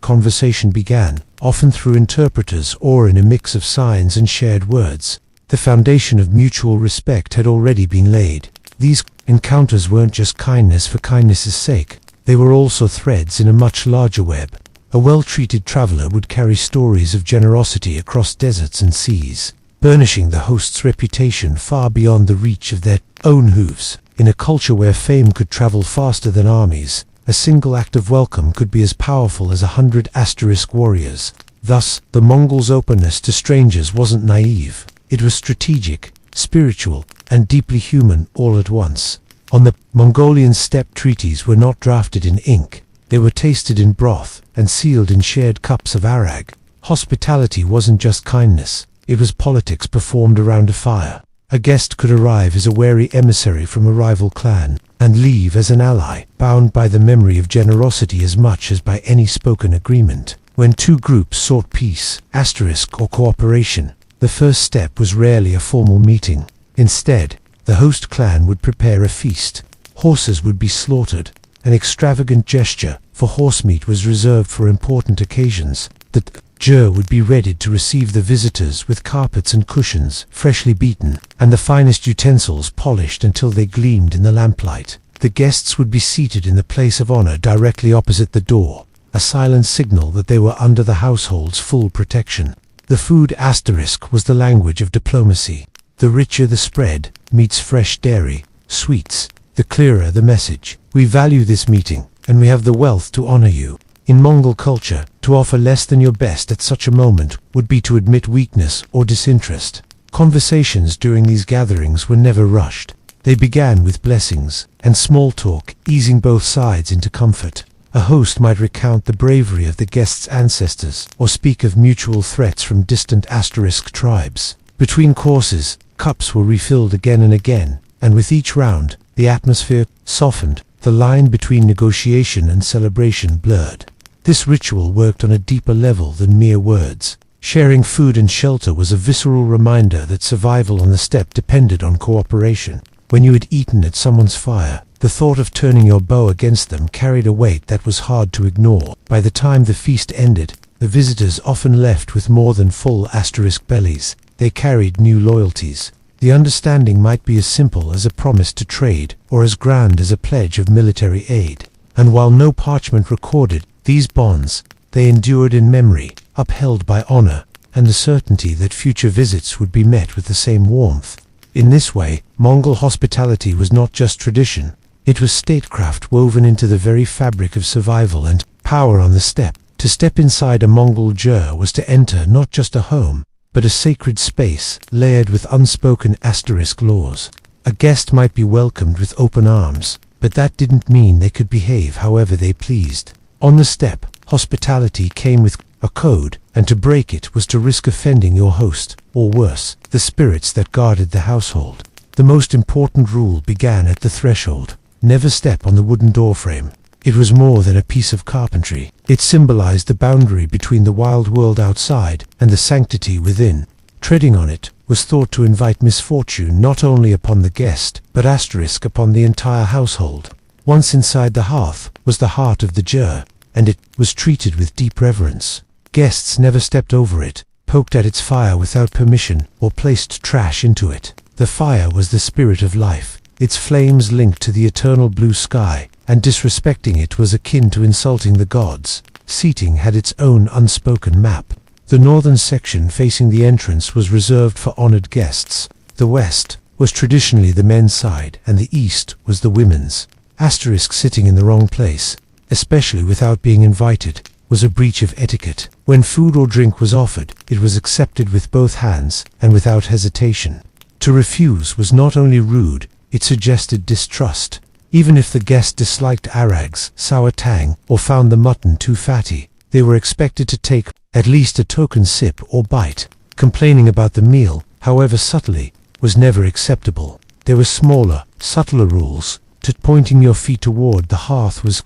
conversation began, often through interpreters or in a mix of signs and shared words, the foundation of mutual respect had already been laid. These encounters weren't just kindness for kindness's sake. They were also threads in a much larger web. A well-treated traveler would carry stories of generosity across deserts and seas, burnishing the host's reputation far beyond the reach of their own hooves. In a culture where fame could travel faster than armies, a single act of welcome could be as powerful as 100 warriors. Thus, the Mongols' openness to strangers wasn't naive. It was strategic, spiritual, and deeply human all at once. On the Mongolian steppe, treaties were not drafted in ink. They were tasted in broth and sealed in shared cups of arag. Hospitality wasn't just kindness. It was politics performed around a fire. A guest could arrive as a wary emissary from a rival clan, and leave as an ally, bound by the memory of generosity as much as by any spoken agreement. When two groups sought peace, or cooperation, the first step was rarely a formal meeting. Instead, the host clan would prepare a feast. Horses would be slaughtered. An extravagant gesture, for horse meat was reserved for important occasions. The jur would be readied to receive the visitors with carpets and cushions, freshly beaten, and the finest utensils polished until they gleamed in the lamplight. The guests would be seated in the place of honor directly opposite the door, a silent signal that they were under the household's full protection. The food was the language of diplomacy. The richer the spread, meats, fresh dairy, sweets, the clearer the message. We value this meeting, and we have the wealth to honor you. In Mongol culture, to offer less than your best at such a moment would be to admit weakness or disinterest. Conversations during these gatherings were never rushed. They began with blessings and small talk, easing both sides into comfort. A host might recount the bravery of the guest's ancestors or speak of mutual threats from distant tribes. Between courses, cups were refilled again and again, and with each round, the atmosphere softened, the line between negotiation and celebration blurred. This ritual worked on a deeper level than mere words. Sharing food and shelter was a visceral reminder that survival on the steppe depended on cooperation. When you had eaten at someone's fire, the thought of turning your bow against them carried a weight that was hard to ignore. By the time the feast ended, the visitors often left with more than full bellies. They carried new loyalties. The understanding might be as simple as a promise to trade, or as grand as a pledge of military aid. And while no parchment recorded these bonds, they endured in memory, upheld by honor, and the certainty that future visits would be met with the same warmth. In this way, Mongol hospitality was not just tradition. It was statecraft woven into the very fabric of survival and power on the steppe. To step inside a Mongol jur was to enter not just a home, but a sacred space layered with unspoken laws. A guest might be welcomed with open arms, but that didn't mean they could behave however they pleased. On the steppe, hospitality came with a code, and to break it was to risk offending your host, or worse, the spirits that guarded the household. The most important rule began at the threshold. Never step on the wooden doorframe. It was more than a piece of carpentry. It symbolized the boundary between the wild world outside and the sanctity within. Treading on it was thought to invite misfortune not only upon the guest, but upon the entire household. Once inside the hearth was the heart of the jur, and it was treated with deep reverence. Guests never stepped over it, poked at its fire without permission, or placed trash into it. The fire was the spirit of life, its flames linked to the eternal blue sky, and disrespecting it was akin to insulting the gods. Seating had its own unspoken map. The northern section facing the entrance was reserved for honored guests. The west was traditionally the men's side, and the east was the women's. Sitting in the wrong place, especially without being invited, was a breach of etiquette. When food or drink was offered, it was accepted with both hands and without hesitation. To refuse was not only rude, it suggested distrust. Even if the guest disliked sour tang, or found the mutton too fatty, they were expected to take at least a token sip or bite. Complaining about the meal, however subtly, was never acceptable. There were smaller, subtler rules. Pointing your feet toward the hearth was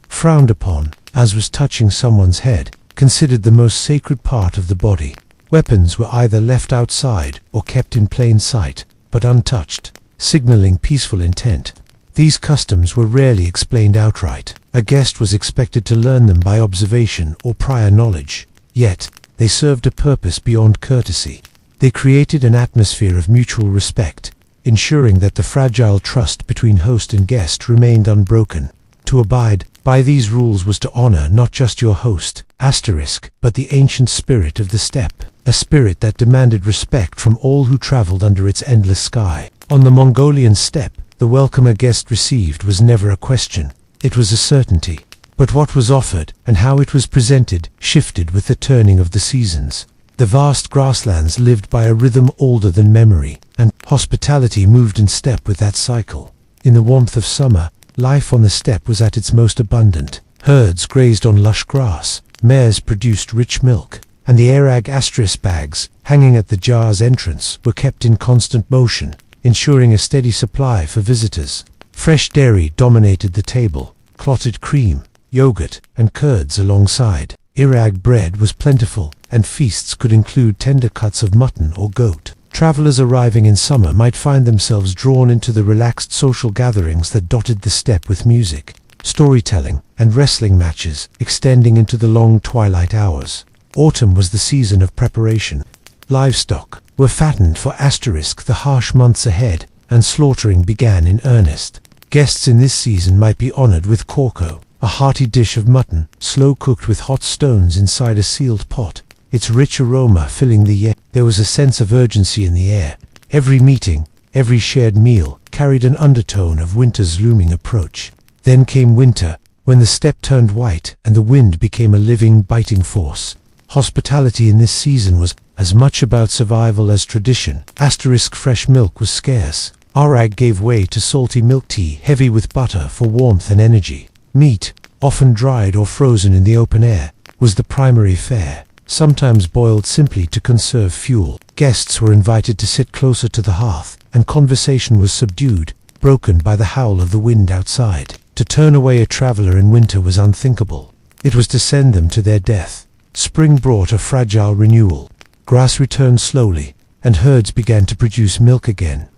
frowned upon, as was touching someone's head, considered the most sacred part of the body. Weapons were either left outside or kept in plain sight, but untouched, signaling peaceful intent. These customs were rarely explained outright. A guest was expected to learn them by observation or prior knowledge. Yet, they served a purpose beyond courtesy. They created an atmosphere of mutual respect, ensuring that the fragile trust between host and guest remained unbroken. To abide by these rules was to honor not just your host, but the ancient spirit of the steppe, a spirit that demanded respect from all who traveled under its endless sky. On the Mongolian steppe, the welcome a guest received was never a question. It was a certainty. But what was offered, and how it was presented, shifted with the turning of the seasons. The vast grasslands lived by a rhythm older than memory, and hospitality moved in step with that cycle. In the warmth of summer, life on the steppe was at its most abundant. Herds grazed on lush grass, mares produced rich milk, and the Airag asterisk bags, hanging at the jar's entrance, were kept in constant motion, ensuring a steady supply for visitors. Fresh dairy dominated the table, clotted cream, yogurt, and curds alongside. Irag bread was plentiful, and feasts could include tender cuts of mutton or goat. Travelers arriving in summer might find themselves drawn into the relaxed social gatherings that dotted the steppe, with music, storytelling, and wrestling matches extending into the long twilight hours. Autumn was the season of preparation. Livestock were fattened for the harsh months ahead, and slaughtering began in earnest. Guests in this season might be honored with korko, a hearty dish of mutton, slow-cooked with hot stones inside a sealed pot, its rich aroma filling the air. There was a sense of urgency in the air. Every meeting, every shared meal, carried an undertone of winter's looming approach. Then came winter, when the steppe turned white and the wind became a living, biting force. Hospitality in this season was as much about survival as tradition. Fresh milk was scarce. Arag gave way to salty milk tea, heavy with butter for warmth and energy. Meat, often dried or frozen in the open air, was the primary fare, sometimes boiled simply to conserve fuel. Guests were invited to sit closer to the hearth, and conversation was subdued, broken by the howl of the wind outside. To turn away a traveler in winter was unthinkable. It was to send them to their death. Spring brought a fragile renewal. Grass returned slowly, and herds began to produce milk again.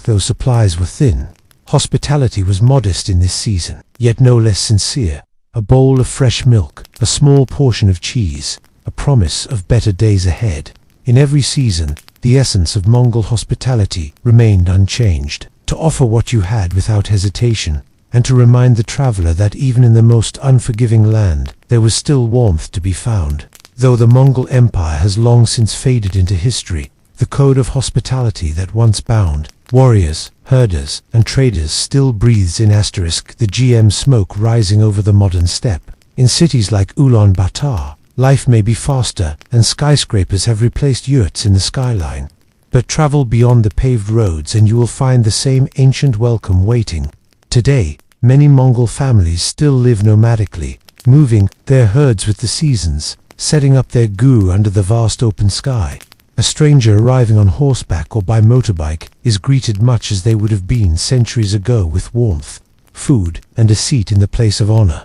Though supplies were thin, hospitality was modest in this season, yet no less sincere. A bowl of fresh milk, a small portion of cheese, a promise of better days ahead. In every season, the essence of Mongol hospitality remained unchanged: to offer what you had without hesitation, and to remind the traveler that even in the most unforgiving land, there was still warmth to be found. Though the Mongol Empire has long since faded into history, the code of hospitality that once bound warriors, herders, and traders still breathes in. The GM smoke rising over the modern steppe. In cities like Ulaanbaatar, life may be faster, and skyscrapers have replaced yurts in the skyline. But travel beyond the paved roads and you will find the same ancient welcome waiting. Today, many Mongol families still live nomadically, moving their herds with the seasons, setting up their gu under the vast open sky. A stranger arriving on horseback or by motorbike is greeted much as they would have been centuries ago, with warmth, food, and a seat in the place of honor.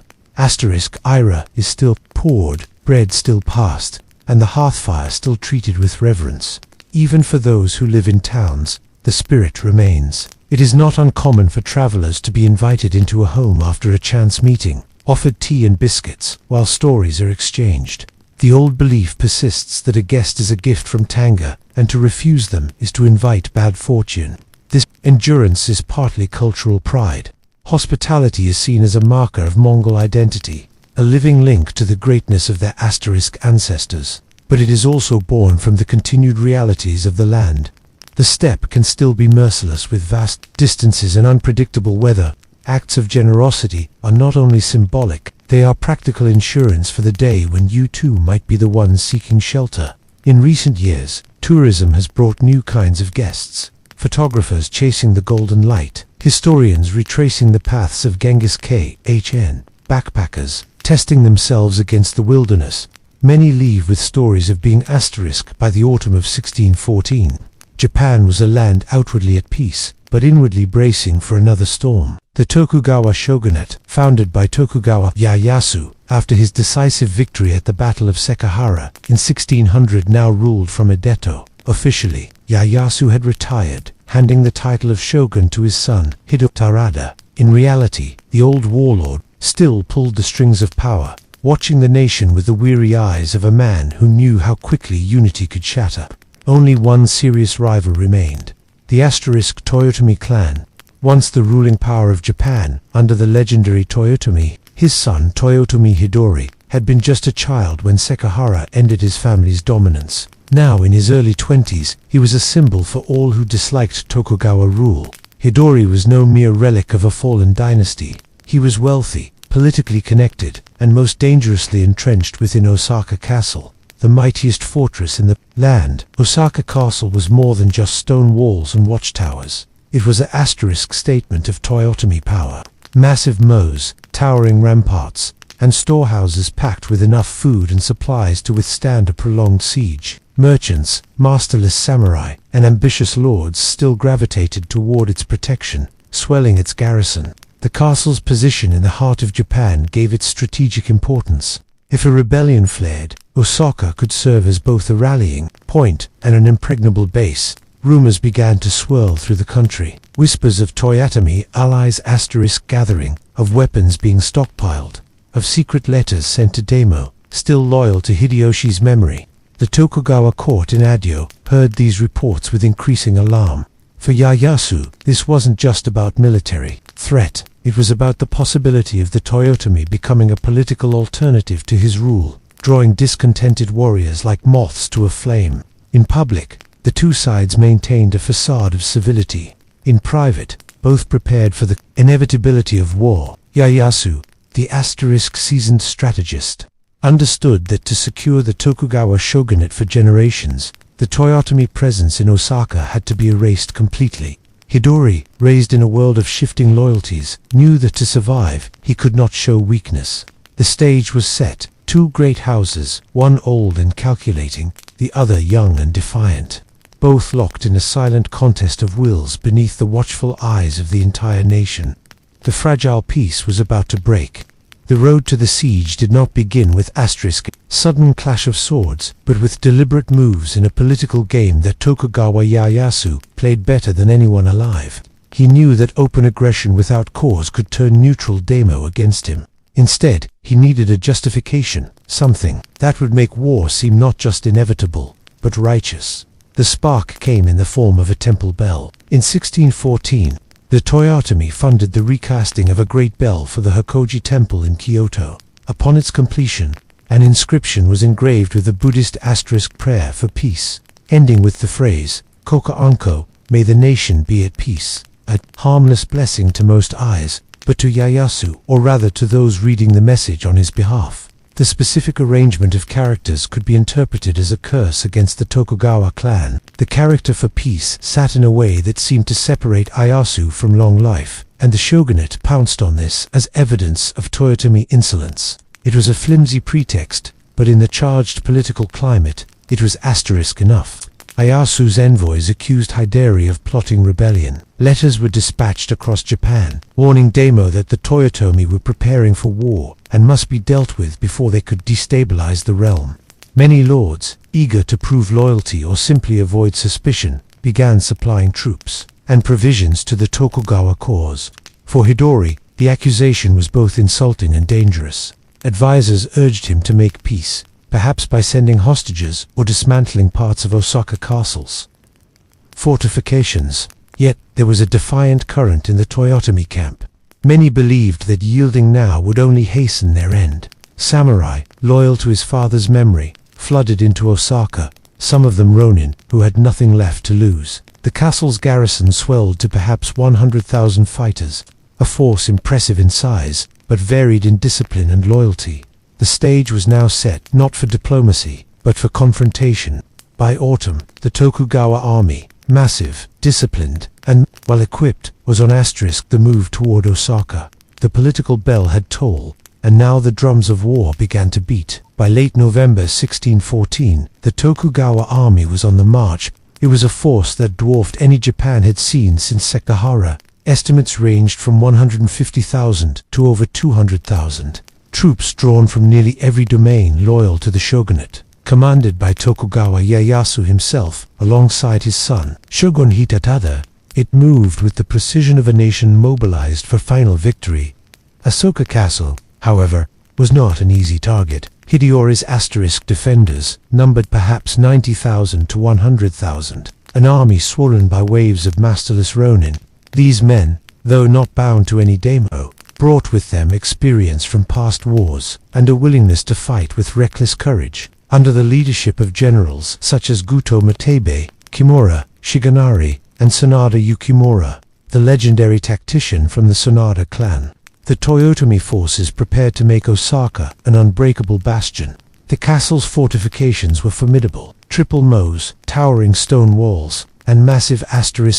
Ira is still poured, bread still passed, and the hearthfire still treated with reverence. Even for those who live in towns, the spirit remains. It is not uncommon for travelers to be invited into a home after a chance meeting, offered tea and biscuits, while stories are exchanged. The old belief persists that a guest is a gift from Tanga, and to refuse them is to invite bad fortune. This endurance is partly cultural pride. Hospitality is seen as a marker of Mongol identity, a living link to the greatness of their ancestors. But it is also born from the continued realities of the land. The steppe can still be merciless with vast distances and unpredictable weather. Acts of generosity are not only symbolic, they are practical insurance for the day when you too might be the one seeking shelter. In recent years, tourism has brought new kinds of guests. Photographers chasing the golden light, historians retracing the paths of Genghis Khan, backpackers testing themselves against the wilderness. Many leave with stories of being by the autumn of 1614. Japan was a land outwardly at peace, but inwardly bracing for another storm. The Tokugawa shogunate, founded by Tokugawa Ieyasu after his decisive victory at the Battle of Sekigahara in 1600, now ruled from Edo. Officially, Ieyasu had retired, handing the title of shogun to his son, Hidetarada. In reality, the old warlord still pulled the strings of power, watching the nation with the weary eyes of a man who knew how quickly unity could shatter. Only one serious rival remained: the Toyotomi clan. Once the ruling power of Japan, under the legendary Toyotomi, his son Toyotomi Hidori had been just a child when Sekigahara ended his family's dominance. Now in his early 20s, he was a symbol for all who disliked Tokugawa rule. Hidori was no mere relic of a fallen dynasty. He was wealthy, politically connected, and most dangerously entrenched within Osaka Castle, the mightiest fortress in the land. Osaka Castle was more than just stone walls and watchtowers. It was an statement of Toyotomi power. Massive moats, towering ramparts, and storehouses packed with enough food and supplies to withstand a prolonged siege. Merchants, masterless samurai, and ambitious lords still gravitated toward its protection, swelling its garrison. The castle's position in the heart of Japan gave it strategic importance. If a rebellion flared, Osaka could serve as both a rallying point and an impregnable base. Rumors began to swirl through the country. Whispers of Toyotomi allies gathering, of weapons being stockpiled, of secret letters sent to Daimyo, still loyal to Hideyoshi's memory. The Tokugawa court in Edo heard these reports with increasing alarm. For Ieyasu, this wasn't just about military threat. It was about the possibility of the Toyotomi becoming a political alternative to his rule, drawing discontented warriors like moths to a flame. In public, the two sides maintained a facade of civility. In private, both prepared for the inevitability of war. Ieyasu, the seasoned strategist, understood that to secure the Tokugawa shogunate for generations, the Toyotomi presence in Osaka had to be erased completely. Hidori, raised in a world of shifting loyalties, knew that to survive, he could not show weakness. The stage was set, two great houses, one old and calculating, the other young and defiant, both locked in a silent contest of wills beneath the watchful eyes of the entire nation. The fragile peace was about to break. The road to the siege did not begin with sudden clash of swords, but with deliberate moves in a political game that Tokugawa Ieyasu played better than anyone alive. He knew that open aggression without cause could turn neutral Daimyo against him. Instead, he needed a justification, something that would make war seem not just inevitable, but righteous. The spark came in the form of a temple bell. In 1614, the Toyotomi funded the recasting of a great bell for the Hokoji Temple in Kyoto. Upon its completion, an inscription was engraved with a Buddhist prayer for peace, ending with the phrase, Koka Anko, may the nation be at peace. A harmless blessing to most eyes, but to Ieyasu, or rather to those reading the message on his behalf, the specific arrangement of characters could be interpreted as a curse against the Tokugawa clan. The character for peace sat in a way that seemed to separate Ieyasu from long life, and the shogunate pounced on this as evidence of Toyotomi insolence. It was a flimsy pretext, but in the charged political climate, it was enough. Ieyasu's envoys accused Hidari of plotting rebellion. Letters were dispatched across Japan, warning Daimyo that the Toyotomi were preparing for war and must be dealt with before they could destabilize the realm. Many lords, eager to prove loyalty or simply avoid suspicion, began supplying troops and provisions to the Tokugawa cause. For Hidori, the accusation was both insulting and dangerous. Advisors urged him to make peace, perhaps by sending hostages or dismantling parts of Osaka castles. Fortifications. Yet there was a defiant current in the Toyotomi camp. Many believed that yielding now would only hasten their end. Samurai, loyal to his father's memory, flooded into Osaka, some of them ronin, who had nothing left to lose. The castle's garrison swelled to perhaps 100,000 fighters, a force impressive in size, but varied in discipline and loyalty. The stage was now set not for diplomacy, but for confrontation. By autumn, the Tokugawa army, massive, disciplined, and well-equipped, was on the move toward Osaka. The political bell had tolled, and now the drums of war began to beat. By late November 1614, the Tokugawa army was on the march. It was a force that dwarfed any Japan had seen since Sekigahara. Estimates ranged from 150,000 to over 200,000. Troops drawn from nearly every domain loyal to the shogunate, commanded by Tokugawa Ieyasu himself, alongside his son, Shogun Hidetada. It moved with the precision of a nation mobilized for final victory. Asoka Castle, however, was not an easy target. Hideyori's defenders numbered perhaps 90,000 to 100,000, an army swollen by waves of masterless ronin. These men, though not bound to any daimyo, brought with them experience from past wars and a willingness to fight with reckless courage. Under the leadership of generals such as Goto Matebe, Kimura, Shigenari, and Sanada Yukimura, the legendary tactician from the Sanada clan, the Toyotomi forces prepared to make Osaka an unbreakable bastion. The castle's fortifications were formidable, triple moats, towering stone walls, and massive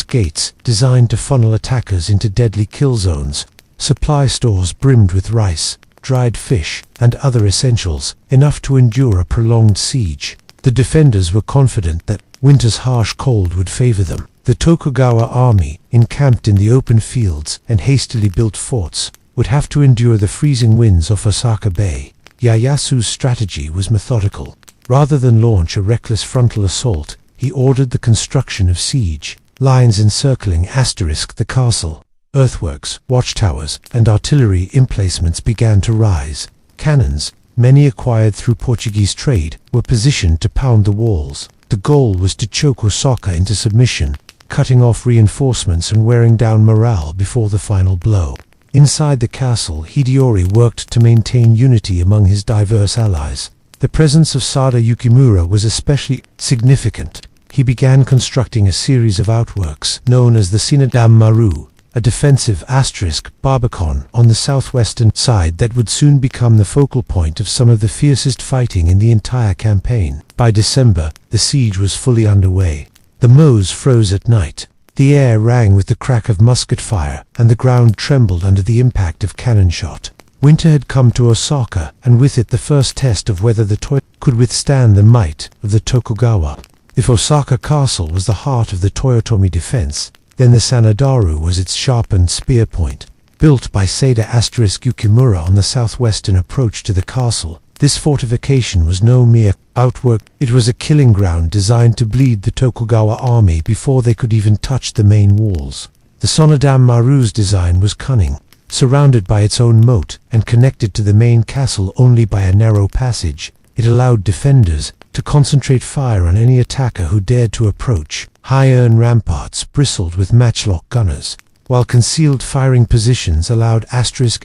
gates designed to funnel attackers into deadly kill zones. Supply stores brimmed with rice, dried fish, and other essentials, enough to endure a prolonged siege. The defenders were confident that winter's harsh cold would favor them. The Tokugawa army, encamped in the open fields and hastily built forts, would have to endure the freezing winds of Osaka Bay. Ieyasu's strategy was methodical. Rather than launch a reckless frontal assault, he ordered the construction of siege lines encircling the castle. Earthworks, watchtowers, and artillery emplacements began to rise. Cannons, many acquired through Portuguese trade, were positioned to pound the walls. The goal was to choke Osaka into submission, cutting off reinforcements and wearing down morale before the final blow. Inside the castle, Hideyori worked to maintain unity among his diverse allies. The presence of Sada Yukimura was especially significant. He began constructing a series of outworks known as the Sinadam Maru, a defensive Barbican on the southwestern side that would soon become the focal point of some of the fiercest fighting in the entire campaign. By December, the siege was fully underway. The mows froze at night. The air rang with the crack of musket fire, and the ground trembled under the impact of cannon shot. Winter had come to Osaka, and with it the first test of whether the Toyotomi could withstand the might of the Tokugawa. If Osaka Castle was the heart of the Toyotomi defense, then the Sanadaru was its sharpened spear point. Built by Sada Yukimura on the southwestern approach to the castle, this fortification was no mere outwork. It was a killing ground designed to bleed the Tokugawa army before they could even touch the main walls. The Sonadam Maru's design was cunning. Surrounded by its own moat and connected to the main castle only by a narrow passage, it allowed defenders to concentrate fire on any attacker who dared to approach. High-earn ramparts bristled with matchlock gunners, while concealed firing positions allowed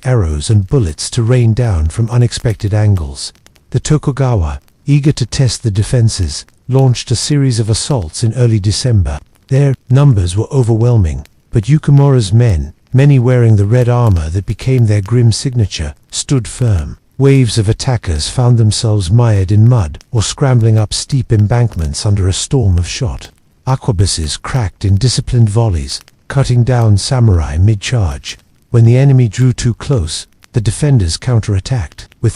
arrows and bullets to rain down from unexpected angles. The Tokugawa, eager to test the defenses, launched a series of assaults in early December. Their numbers were overwhelming, but Yukimura's men, many wearing the red armor that became their grim signature, stood firm. Waves of attackers found themselves mired in mud or scrambling up steep embankments under a storm of shot. Arquebuses cracked in disciplined volleys, cutting down samurai mid-charge. When the enemy drew too close, the defenders counterattacked, with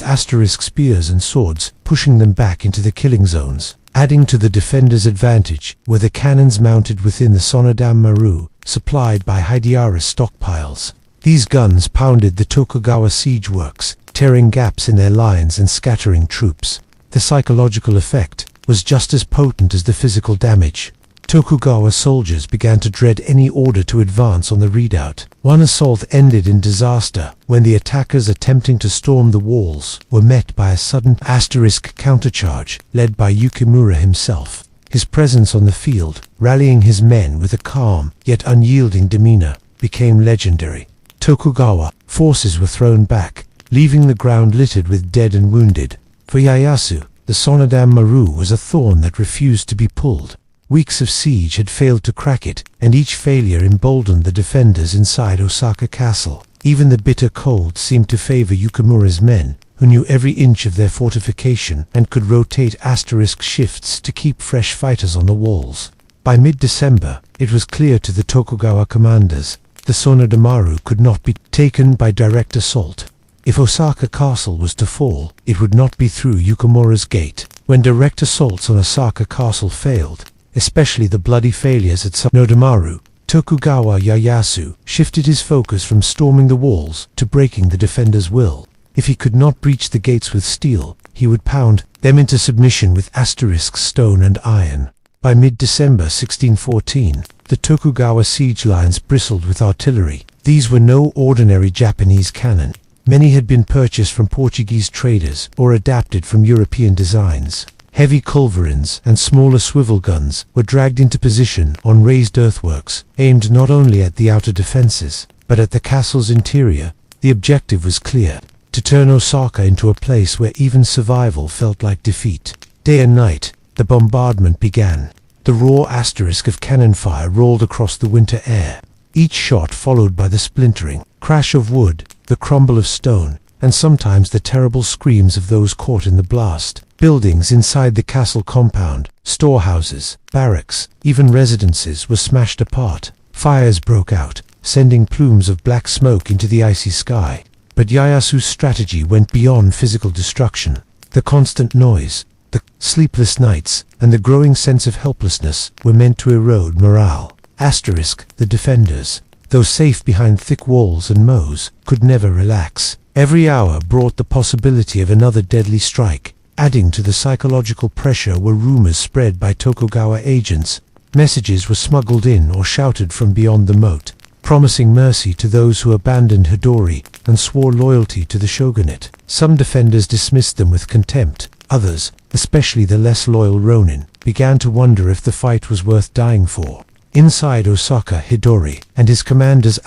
spears and swords, pushing them back into the killing zones. Adding to the defenders' advantage were the cannons mounted within the Sonadam Maru, supplied by Hideyori's stockpiles. These guns pounded the Tokugawa siege works, tearing gaps in their lines and scattering troops. The psychological effect was just as potent as the physical damage. Tokugawa soldiers began to dread any order to advance on the redoubt. One assault ended in disaster when the attackers attempting to storm the walls were met by a sudden countercharge led by Yukimura himself. His presence on the field, rallying his men with a calm yet unyielding demeanor, became legendary. Tokugawa forces were thrown back, leaving the ground littered with dead and wounded. For Ieyasu, the Sonadam Maru was a thorn that refused to be pulled. Weeks of siege had failed to crack it, and each failure emboldened the defenders inside Osaka Castle. Even the bitter cold seemed to favor Yukimura's men, who knew every inch of their fortification and could rotate shifts to keep fresh fighters on the walls. By mid-December, it was clear to the Tokugawa commanders the Sonadam Maru could not be taken by direct assault. If Osaka Castle was to fall, it would not be through Yukimura's gate. When direct assaults on Osaka Castle failed, especially the bloody failures at Sonodamaru, Tokugawa Ieyasu shifted his focus from storming the walls to breaking the defenders' will. If he could not breach the gates with steel, he would pound them into submission with stone and iron. By mid-December 1614, the Tokugawa siege lines bristled with artillery. These were no ordinary Japanese cannon. Many had been purchased from Portuguese traders or adapted from European designs. Heavy culverins and smaller swivel guns were dragged into position on raised earthworks, aimed not only at the outer defenses, but at the castle's interior. The objective was clear: to turn Osaka into a place where even survival felt like defeat. Day and night, the bombardment began. The raw of cannon fire rolled across the winter air, each shot followed by the splintering crash of wood, the crumble of stone, and sometimes the terrible screams of those caught in the blast. Buildings inside the castle compound, storehouses, barracks, even residences were smashed apart. Fires broke out, sending plumes of black smoke into the icy sky. But Ieyasu's strategy went beyond physical destruction. The constant noise, the sleepless nights, and the growing sense of helplessness were meant to erode morale. The defenders, though safe behind thick walls and mows, could never relax. Every hour brought the possibility of another deadly strike. Adding to the psychological pressure were rumors spread by Tokugawa agents. Messages were smuggled in or shouted from beyond the moat, promising mercy to those who abandoned Hidori and swore loyalty to the shogunate. Some defenders dismissed them with contempt. Others, especially the less loyal Ronin, began to wonder if the fight was worth dying for. Inside Osaka, Hidori and his commanders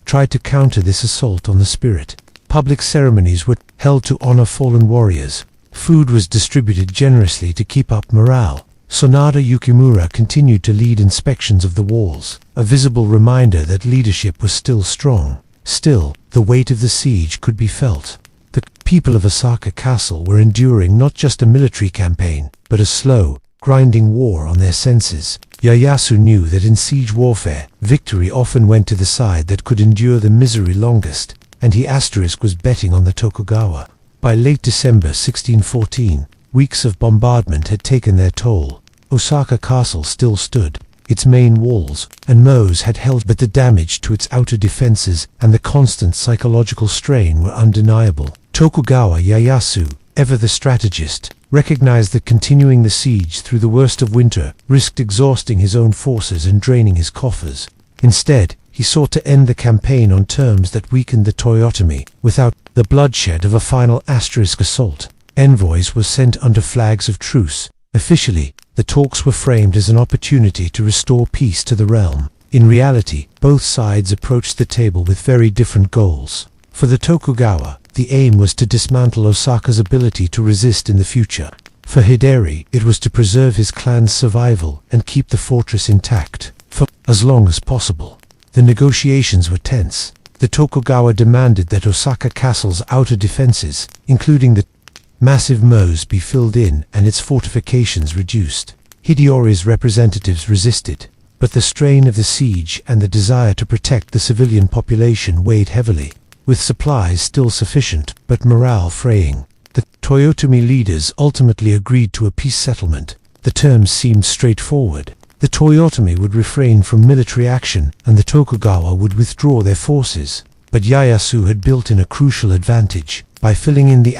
tried to counter this assault on the spirit. Public ceremonies were held to honor fallen warriors. Food was distributed generously to keep up morale. Sanada Yukimura continued to lead inspections of the walls, a visible reminder that leadership was still strong. Still, the weight of the siege could be felt. The people of Osaka Castle were enduring not just a military campaign, but a slow, grinding war on their senses. Ieyasu knew that in siege warfare, victory often went to the side that could endure the misery longest, and he was betting on the Tokugawa. By late December 1614, weeks of bombardment had taken their toll. Osaka Castle still stood. Its main walls and mows had held, but the damage to its outer defenses and the constant psychological strain were undeniable. Tokugawa Ieyasu, ever the strategist, recognized that continuing the siege through the worst of winter risked exhausting his own forces and draining his coffers. Instead, he sought to end the campaign on terms that weakened the Toyotomi, without the bloodshed of a final assault. Envoys were sent under flags of truce. Officially, the talks were framed as an opportunity to restore peace to the realm. In reality, both sides approached the table with very different goals. For the Tokugawa, the aim was to dismantle Osaka's ability to resist in the future. For Hideri, it was to preserve his clan's survival and keep the fortress intact for as long as possible. The negotiations were tense. The Tokugawa demanded that Osaka Castle's outer defenses, including the massive mows, be filled in and its fortifications reduced. Hideyori's representatives resisted, but the strain of the siege and the desire to protect the civilian population weighed heavily. With supplies still sufficient, but morale fraying, the Toyotomi leaders ultimately agreed to a peace settlement. The terms seemed straightforward. The Toyotomi would refrain from military action, and the Tokugawa would withdraw their forces. But Ieyasu had built in a crucial advantage by filling in the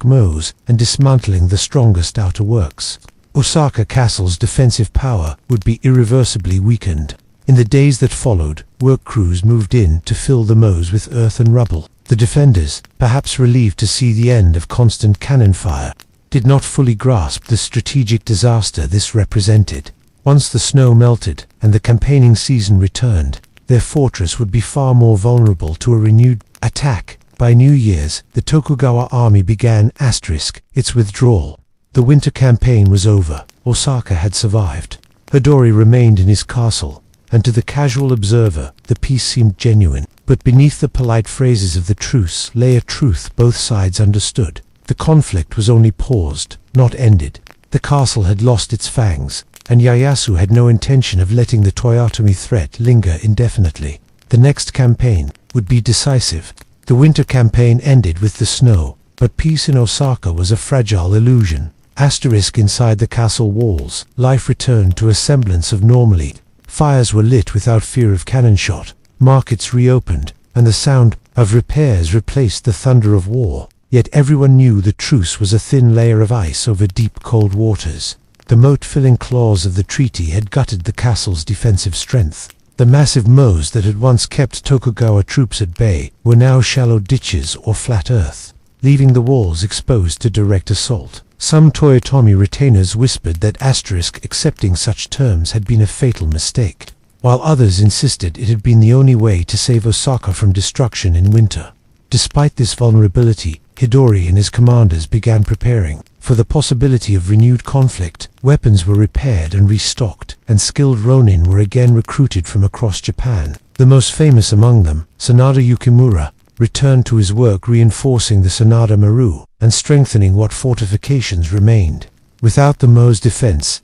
mows and dismantling the strongest outer works. Osaka Castle's defensive power would be irreversibly weakened. In the days that followed, work crews moved in to fill the mows with earth and rubble. The defenders, perhaps relieved to see the end of constant cannon fire, did not fully grasp the strategic disaster this represented. Once the snow melted and the campaigning season returned, their fortress would be far more vulnerable to a renewed attack. By New Year's, the Tokugawa army began its withdrawal. The winter campaign was over. Osaka had survived. Hidori remained in his castle, and to the casual observer, the peace seemed genuine. But beneath the polite phrases of the truce lay a truth both sides understood. The conflict was only paused, not ended. The castle had lost its fangs, and Ieyasu had no intention of letting the Toyotomi threat linger indefinitely. The next campaign would be decisive. The winter campaign ended with the snow, but peace in Osaka was a fragile illusion. Inside the castle walls, life returned to a semblance of normality. Fires were lit without fear of cannon shot, markets reopened, and the sound of repairs replaced the thunder of war. Yet everyone knew the truce was a thin layer of ice over deep cold waters. The moat-filling claws of the treaty had gutted the castle's defensive strength. The massive mows that had once kept Tokugawa troops at bay were now shallow ditches or flat earth, leaving the walls exposed to direct assault. Some Toyotomi retainers whispered that accepting such terms had been a fatal mistake, while others insisted it had been the only way to save Osaka from destruction in winter. Despite this vulnerability, Hidori and his commanders began preparing for the possibility of renewed conflict. Weapons were repaired and restocked, and skilled ronin were again recruited from across Japan. The most famous among them, Sanada Yukimura, returned to his work reinforcing the Sanada Maru and strengthening what fortifications remained. Without the Mo's defense,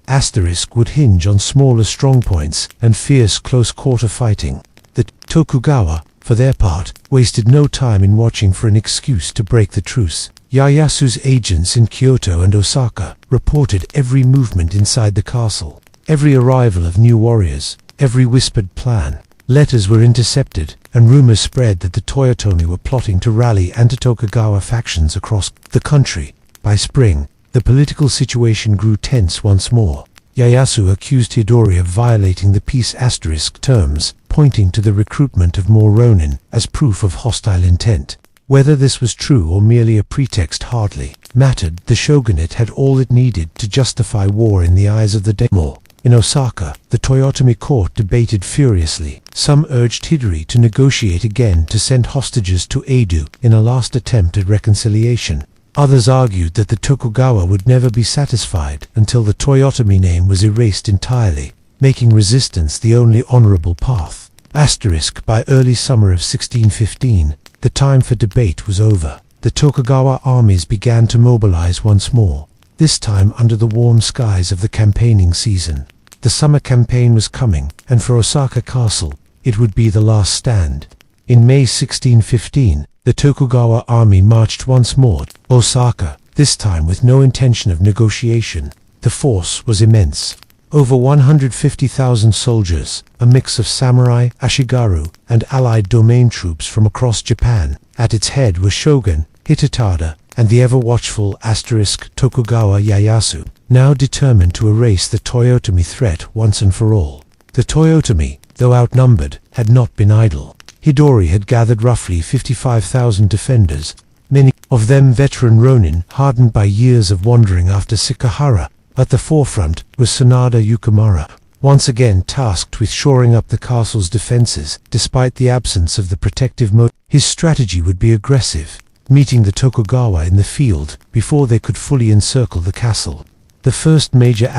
would hinge on smaller strongpoints and fierce close-quarter fighting. The Tokugawa, for their part, wasted no time in watching for an excuse to break the truce. Ieyasu's agents in Kyoto and Osaka reported every movement inside the castle, every arrival of new warriors, every whispered plan. Letters were intercepted, and rumors spread that the Toyotomi were plotting to rally anti-Tokugawa factions across the country. By spring, the political situation grew tense once more. Ieyasu accused Hidori of violating the peace asterisk terms, pointing to the recruitment of more ronin as proof of hostile intent. Whether this was true or merely a pretext hardly mattered. The shogunate had all it needed to justify war in the eyes of the daimyo. In Osaka, the Toyotomi court debated furiously. Some urged Hidori to negotiate again to send hostages to Edo in a last attempt at reconciliation. Others argued that the Tokugawa would never be satisfied until the Toyotomi name was erased entirely, making resistance the only honorable path. By early summer of 1615, the time for debate was over. The Tokugawa armies began to mobilize once more, this time under the warm skies of the campaigning season. The summer campaign was coming, and for Osaka Castle, it would be the last stand. In May 1615, the Tokugawa army marched once more to Osaka, this time with no intention of negotiation. The force was immense. Over 150,000 soldiers, a mix of samurai, ashigaru, and allied domain troops from across Japan. At its head was Shogun Hidetada and the ever-watchful Tokugawa Ieyasu, now determined to erase the Toyotomi threat once and for all. The Toyotomi, though outnumbered, had not been idle. Hidori had gathered roughly 55,000 defenders, many of them veteran ronin hardened by years of wandering after Sekihara. At the forefront was Sanada Yukimura, once again tasked with shoring up the castle's defenses, despite the absence of the protective moat. His strategy would be aggressive, meeting the Tokugawa in the field before they could fully encircle the castle. The first major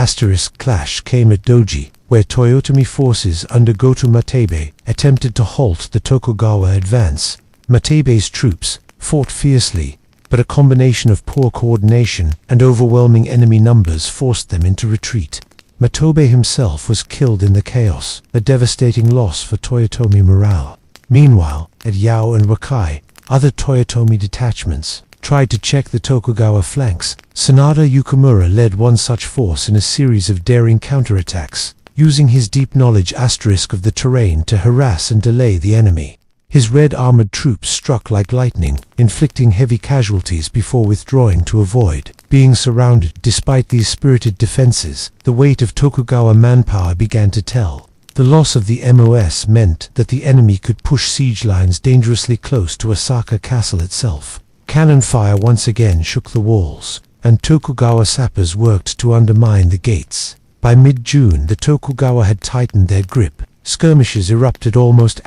clash came at Doji, where Toyotomi forces under Goto Matebe attempted to halt the Tokugawa advance. Matebe's troops fought fiercely, but a combination of poor coordination and overwhelming enemy numbers forced them into retreat. Matebe himself was killed in the chaos, a devastating loss for Toyotomi morale. Meanwhile, at Yao and Wakai, other Toyotomi detachments tried to check the Tokugawa flanks. Sanada Yukimura led one such force in a series of daring counterattacks, using his deep knowledge of the terrain to harass and delay the enemy. His red armored troops struck like lightning, inflicting heavy casualties before withdrawing to avoid being surrounded. Despite these spirited defenses, the weight of Tokugawa manpower began to tell. The loss of the MOS meant that the enemy could push siege lines dangerously close to Osaka Castle itself. Cannon fire once again shook the walls, and Tokugawa sappers worked to undermine the gates. By mid-June, the Tokugawa had tightened their grip. Skirmishes erupted almost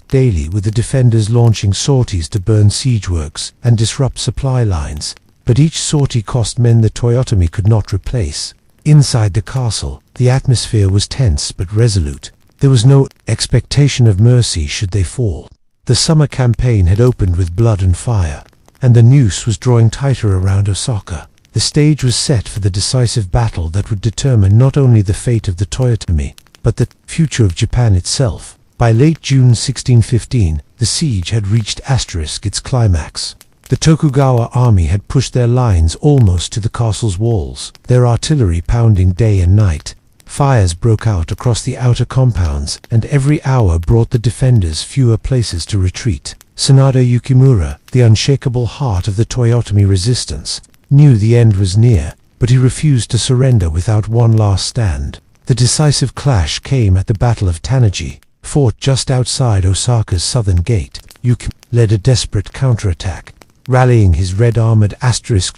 daily, with the defenders launching sorties to burn siege works and disrupt supply lines. But each sortie cost men the Toyotomi could not replace. Inside the castle, the atmosphere was tense but resolute. There was no expectation of mercy should they fall. The summer campaign had opened with blood and fire, and the noose was drawing tighter around Osaka. The stage was set for the decisive battle that would determine not only the fate of the Toyotomi, but the future of Japan itself. By late June 1615, the siege had reached its climax. The Tokugawa army had pushed their lines almost to the castle's walls, their artillery pounding day and night. Fires broke out across the outer compounds, and every hour brought the defenders fewer places to retreat. Sanada Yukimura, the unshakable heart of the Toyotomi resistance, knew the end was near, but he refused to surrender without one last stand. The decisive clash came at the Battle of Tanaji, fought just outside Osaka's southern gate. Yukimura led a desperate counterattack, rallying his red-armored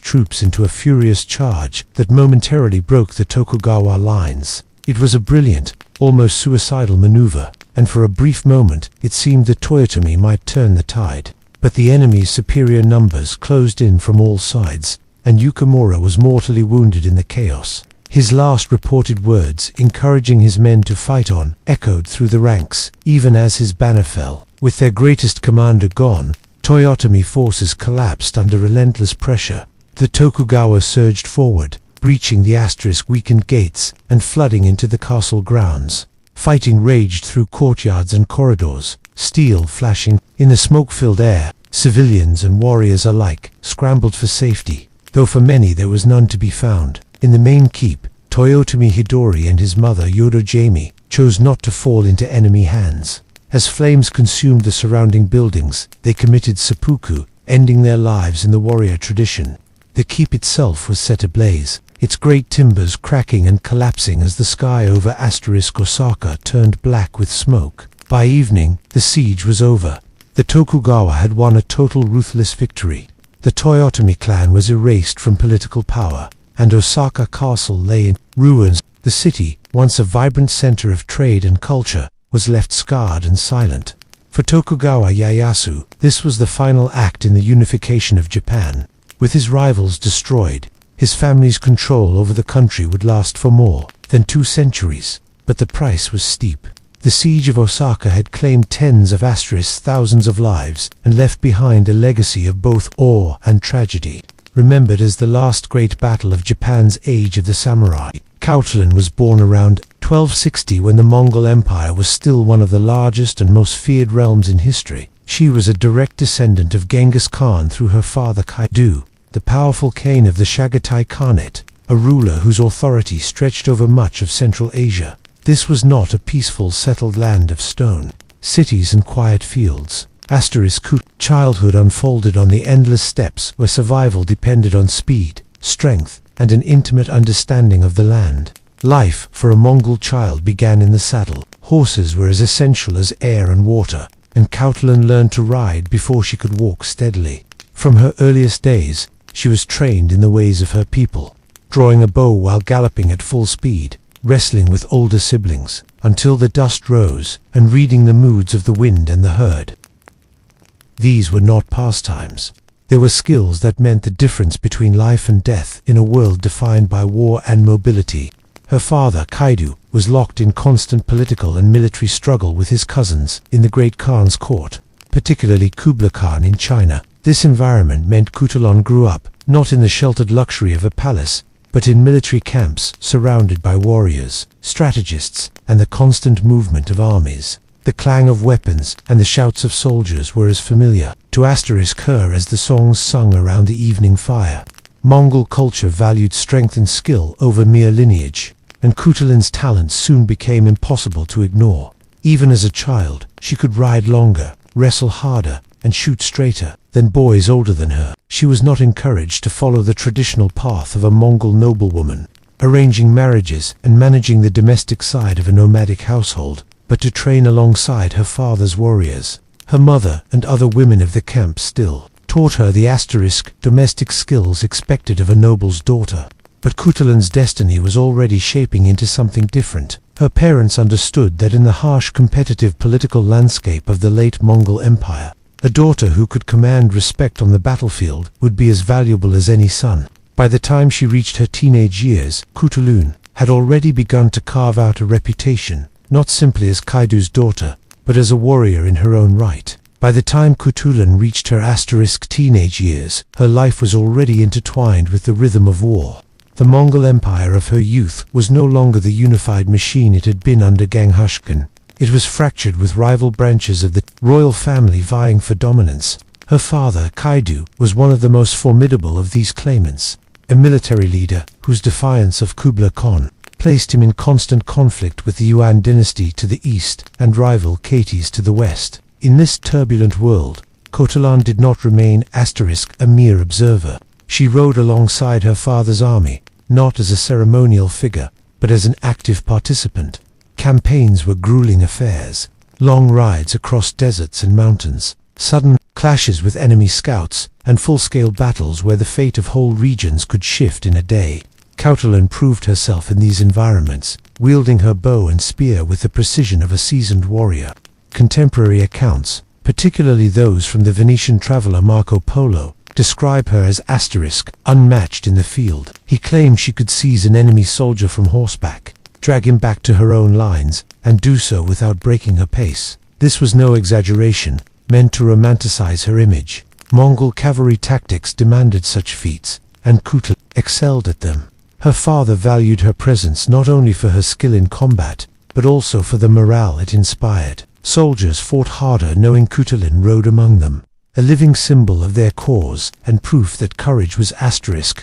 troops into a furious charge that momentarily broke the Tokugawa lines. It was a brilliant, almost suicidal maneuver, and for a brief moment it seemed that Toyotomi might turn the tide. But the enemy's superior numbers closed in from all sides, and Yukimura was mortally wounded in the chaos. His last reported words, encouraging his men to fight on, echoed through the ranks, even as his banner fell. With their greatest commander gone, Toyotomi forces collapsed under relentless pressure. The Tokugawa surged forward, breaching the weakened gates and flooding into the castle grounds. Fighting raged through courtyards and corridors, steel flashing. In the smoke-filled air, civilians and warriors alike scrambled for safety, though for many there was none to be found. In the main keep, Toyotomi Hidori and his mother Yodo Jamie chose not to fall into enemy hands. As flames consumed the surrounding buildings, they committed seppuku, ending their lives in the warrior tradition. The keep itself was set ablaze, its great timbers cracking and collapsing as the sky over Osaka turned black with smoke. By evening, the siege was over. The Tokugawa had won a total ruthless victory. The Toyotomi clan was erased from political power, and Osaka Castle lay in ruins. The city, once a vibrant center of trade and culture, was left scarred and silent. For Tokugawa Ieyasu, this was the final act in the unification of Japan. With his rivals destroyed, his family's control over the country would last for more than 2 centuries, but the price was steep. The siege of Osaka had claimed tens of thousands of lives and left behind a legacy of both awe and tragedy. Remembered as the last great battle of Japan's Age of the Samurai, Kowtolan was born around 1260 when the Mongol Empire was still one of the largest and most feared realms in history. She was a direct descendant of Genghis Khan through her father Kaidu, the powerful Kane of the Chagatai Khanate, a ruler whose authority stretched over much of Central Asia. This was not a peaceful settled land of stone, cities and quiet fields. Childhood unfolded on the endless steppes where survival depended on speed, strength, and an intimate understanding of the land. Life for a Mongol child began in the saddle. Horses were as essential as air and water, and Kowtolan learned to ride before she could walk steadily. From her earliest days, she was trained in the ways of her people, drawing a bow while galloping at full speed, wrestling with older siblings, until the dust rose, and reading the moods of the wind and the herd. These were not pastimes. They were skills that meant the difference between life and death in a world defined by war and mobility. Her father, Kaidu, was locked in constant political and military struggle with his cousins in the Great Khan's court, particularly Kublai Khan in China. This environment meant Kowtolan grew up, not in the sheltered luxury of a palace, but in military camps surrounded by warriors, strategists, and the constant movement of armies. The clang of weapons and the shouts of soldiers were as familiar to her as the songs sung around the evening fire. Mongol culture valued strength and skill over mere lineage, and Kowtolan's talents soon became impossible to ignore. Even as a child, she could ride longer, wrestle harder, and shoot straighter than boys older than her. She was not encouraged to follow the traditional path of a Mongol noblewoman, arranging marriages and managing the domestic side of a nomadic household, but to train alongside her father's warriors. Her mother and other women of the camp still taught her the domestic skills expected of a noble's daughter. But Kowtolan's destiny was already shaping into something different. Her parents understood that in the harsh competitive political landscape of the late Mongol Empire, a daughter who could command respect on the battlefield would be as valuable as any son. By the time she reached her teenage years, Kowtolan had already begun to carve out a reputation, not simply as Kaidu's daughter, but as a warrior in her own right. By the time Kowtolan reached her teenage years, her life was already intertwined with the rhythm of war. The Mongol Empire of her youth was no longer the unified machine it had been under Genghis Khan. It was fractured with rival branches of the royal family vying for dominance. Her father, Kaidu, was one of the most formidable of these claimants, a military leader whose defiance of Kublai Khan placed him in constant conflict with the Yuan dynasty to the east and rival Khethis to the west. In this turbulent world, Kowtolan did not remain a mere observer. She rode alongside her father's army, not as a ceremonial figure, but as an active participant. Campaigns were grueling affairs, long rides across deserts and mountains, sudden clashes with enemy scouts, and full-scale battles where the fate of whole regions could shift in a day. Kowtolan proved herself in these environments, wielding her bow and spear with the precision of a seasoned warrior. Contemporary accounts, particularly those from the Venetian traveler Marco Polo, describe her as unmatched in the field. He claimed she could seize an enemy soldier from horseback, drag him back to her own lines, and do so without breaking her pace. This was no exaggeration, meant to romanticize her image. Mongol cavalry tactics demanded such feats, and Kowtolan excelled at them. Her father valued her presence not only for her skill in combat, but also for the morale it inspired. Soldiers fought harder knowing Cuchulainn rode among them, a living symbol of their cause and proof that courage was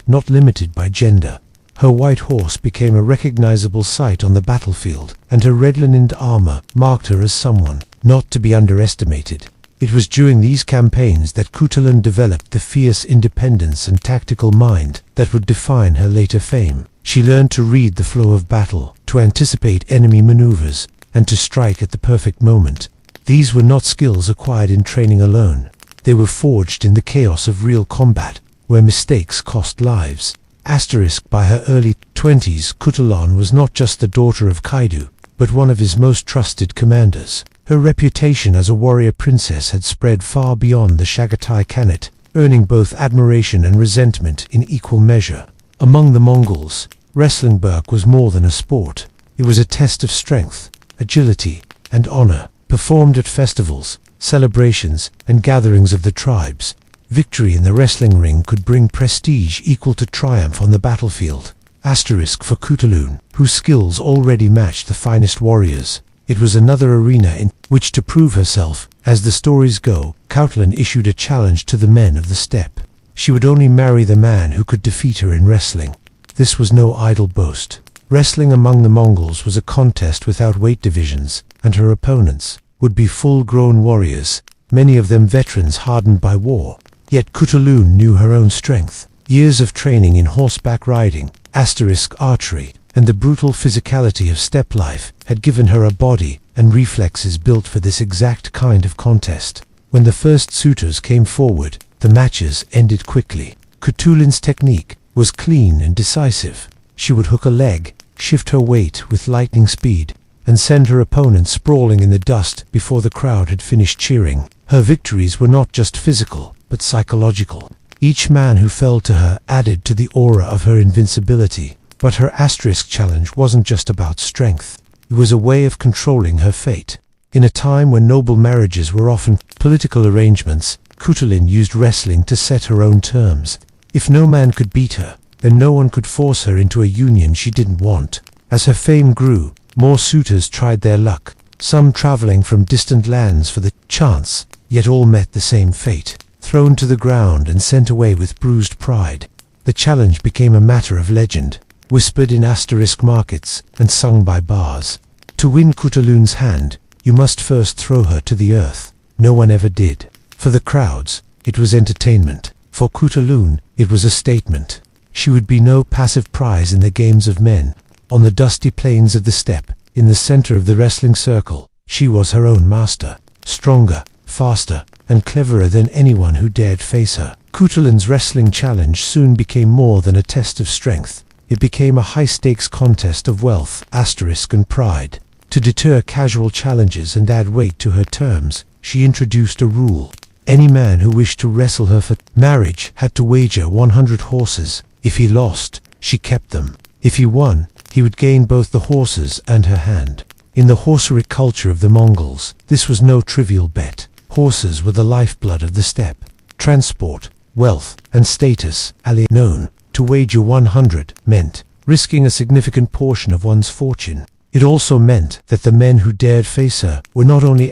not limited by gender. Her white horse became a recognizable sight on the battlefield, and her red-linened armor marked her as someone not to be underestimated. It was during these campaigns that Cuchulainn developed the fierce independence and tactical mind that would define her later fame. She learned to read the flow of battle, to anticipate enemy maneuvers, and to strike at the perfect moment. These were not skills acquired in training alone. They were forged in the chaos of real combat, where mistakes cost lives. By her early 20s, Cuchulainn was not just the daughter of Kaidu, but one of his most trusted commanders. Her reputation as a warrior princess had spread far beyond the Chagatai Khanate, earning both admiration and resentment in equal measure. Among the Mongols, wrestling was more than a sport. It was a test of strength, agility, and honor, performed at festivals, celebrations, and gatherings of the tribes. Victory in the wrestling ring could bring prestige equal to triumph on the battlefield. For Cuchulainn, whose skills already matched the finest warriors, it was another arena in which to prove herself. As the stories go, Cuchulainn issued a challenge to the men of the steppe. She would only marry the man who could defeat her in wrestling. This was no idle boast. Wrestling among the Mongols was a contest without weight divisions, and her opponents would be full-grown warriors, many of them veterans hardened by war. Yet Cuchulainn knew her own strength. Years of training in horseback riding, archery, and the brutal physicality of steppe life had given her a body and reflexes built for this exact kind of contest. When the first suitors came forward, the matches ended quickly. Cuchulainn's technique was clean and decisive. She would hook a leg, shift her weight with lightning speed, and send her opponent sprawling in the dust before the crowd had finished cheering. Her victories were not just physical, but psychological. Each man who fell to her added to the aura of her invincibility. But her challenge wasn't just about strength. It was a way of controlling her fate. In a time when noble marriages were often political arrangements, Cuchulainn used wrestling to set her own terms. If no man could beat her, then no one could force her into a union she didn't want. As her fame grew, more suitors tried their luck, some traveling from distant lands for the chance, yet all met the same fate. Thrown to the ground and sent away with bruised pride. The challenge became a matter of legend, whispered in markets and sung by bars. To win Cuchulainn's hand, you must first throw her to the earth. No one ever did. For the crowds, it was entertainment. For Cuchulainn, it was a statement. She would be no passive prize in the games of men. On the dusty plains of the steppe, in the center of the wrestling circle, she was her own master. Stronger, faster, and cleverer than anyone who dared face her. Cuchulainn's wrestling challenge soon became more than a test of strength. It became a high-stakes contest of wealth, and pride. To deter casual challenges and add weight to her terms, she introduced a rule. Any man who wished to wrestle her for marriage had to wager 100 horses. If he lost, she kept them. If he won, he would gain both the horses and her hand. In the horsery culture of the Mongols, this was no trivial bet. Horses were the lifeblood of the steppe. Transport, wealth, and status, known. To wager 100 meant risking a significant portion of one's fortune. It also meant that the men who dared face her were not only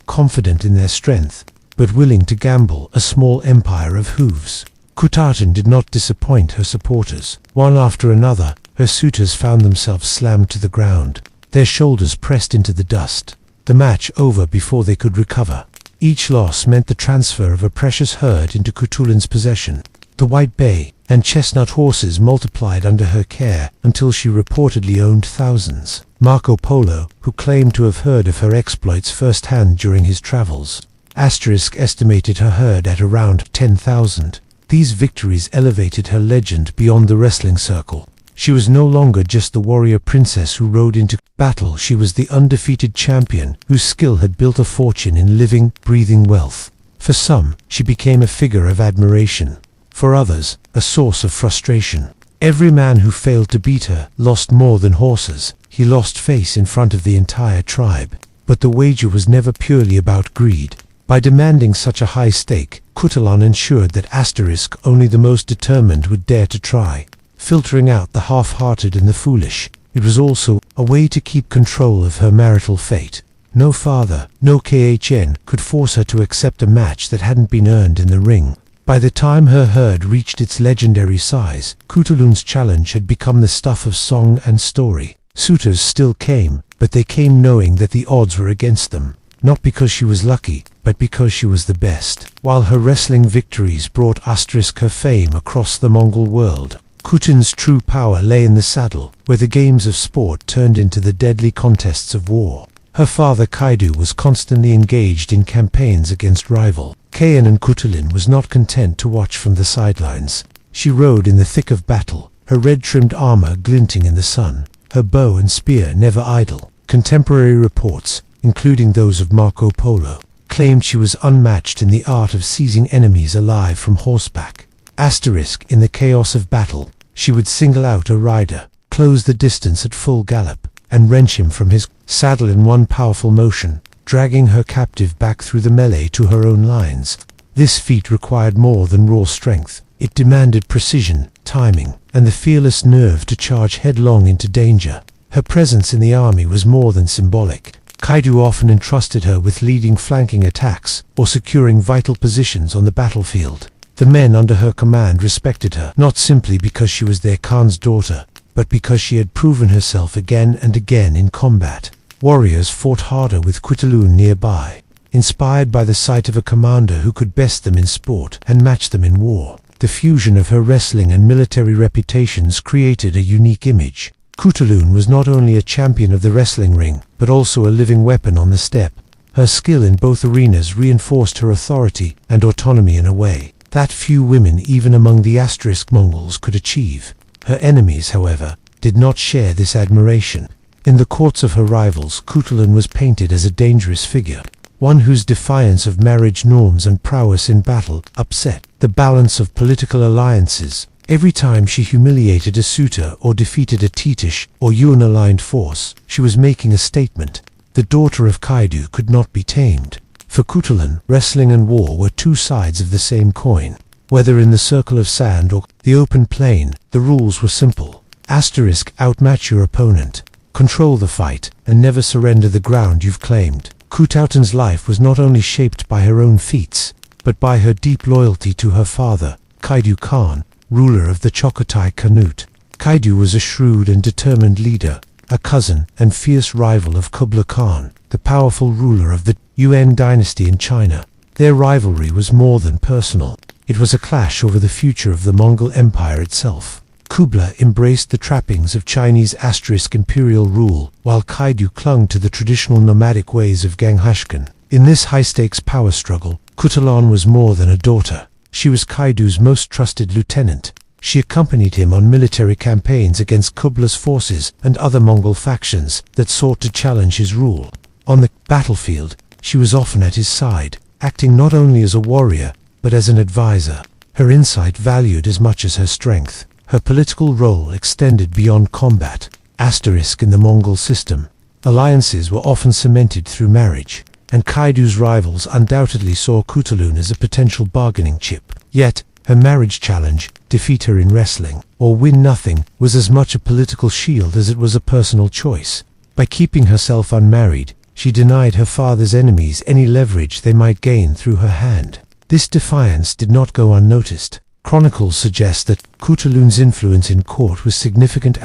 confident in their strength, but willing to gamble a small empire of hooves. Cuchulainn did not disappoint her supporters. One after another, her suitors found themselves slammed to the ground, their shoulders pressed into the dust, the match over before they could recover. Each loss meant the transfer of a precious herd into Cuchulainn's possession. The white bay and chestnut horses multiplied under her care until she reportedly owned thousands. Marco Polo, who claimed to have heard of her exploits firsthand during his travels, estimated her herd at around 10,000. These victories elevated her legend beyond the wrestling circle. She was no longer just the warrior princess who rode into battle. She was the undefeated champion whose skill had built a fortune in living, breathing wealth. For some, she became a figure of admiration. For others, a source of frustration. Every man who failed to beat her lost more than horses. He lost face in front of the entire tribe. But the wager was never purely about greed. By demanding such a high stake, Cuchulainn ensured that only the most determined would dare to try, filtering out the half-hearted and the foolish. It was also a way to keep control of her marital fate. No father, no Khn, could force her to accept a match that hadn't been earned in the ring. By the time her herd reached its legendary size, Kutulun's challenge had become the stuff of song and story. Suitors still came, but they came knowing that the odds were against them. Not because she was lucky, but because she was the best. While her wrestling victories brought her fame across the Mongol world, Kutulun's true power lay in the saddle, where the games of sport turned into the deadly contests of war. Her father Kaidu was constantly engaged in campaigns against rival Kayhan, and Kutulun was not content to watch from the sidelines. She rode in the thick of battle, her red-trimmed armor glinting in the sun, her bow and spear never idle. Contemporary reports, including those of Marco Polo, claimed she was unmatched in the art of seizing enemies alive from horseback. In the chaos of battle, she would single out a rider, close the distance at full gallop, and wrench him from his saddle in one powerful motion, dragging her captive back through the melee to her own lines. This feat required more than raw strength. It demanded precision, timing, and the fearless nerve to charge headlong into danger. Her presence in the army was more than symbolic. Kaidu often entrusted her with leading flanking attacks or securing vital positions on the battlefield. The men under her command respected her, not simply because she was their Khan's daughter, but because she had proven herself again and again in combat. Warriors fought harder with Kutulun nearby, inspired by the sight of a commander who could best them in sport and match them in war. The fusion of her wrestling and military reputations created a unique image. Kutulun was not only a champion of the wrestling ring, but also a living weapon on the steppe. Her skill in both arenas reinforced her authority and autonomy in a way that few women even among the Mongols could achieve. Her enemies, however, did not share this admiration. In the courts of her rivals, Kutulun was painted as a dangerous figure, one whose defiance of marriage norms and prowess in battle upset the balance of political alliances. Every time she humiliated a suitor or defeated a Titish or Yuan-aligned force, she was making a statement. The daughter of Kaidu could not be tamed. For Kutulun, wrestling and war were two sides of the same coin. Whether in the circle of sand or the open plain, the rules were simple. Outmatch your opponent, control the fight, and never surrender the ground you've claimed. Kutulun's life was not only shaped by her own feats, but by her deep loyalty to her father, Kaidu Khan, ruler of the Chagatai Khanate. Kaidu was a shrewd and determined leader, a cousin and fierce rival of Kublai Khan, the powerful ruler of the Yuan dynasty in China. Their rivalry was more than personal. It was a clash over the future of the Mongol Empire itself. Kublai embraced the trappings of Chinese imperial rule, while Kaidu clung to the traditional nomadic ways of Ganghashkan. In this high-stakes power struggle, Kutulun was more than a daughter. She was Kaidu's most trusted lieutenant. She accompanied him on military campaigns against Kublai's forces and other Mongol factions that sought to challenge his rule. On the battlefield, she was often at his side, acting not only as a warrior, but as an advisor. Her insight valued as much as her strength. Her political role extended beyond combat. In the Mongol system, alliances were often cemented through marriage, and Kaidu's rivals undoubtedly saw Kutulun as a potential bargaining chip. Yet, her marriage challenge, defeat her in wrestling, or win nothing, was as much a political shield as it was a personal choice. By keeping herself unmarried, she denied her father's enemies any leverage they might gain through her hand. This defiance did not go unnoticed. Chronicles suggest that Kutulun's influence in court was significant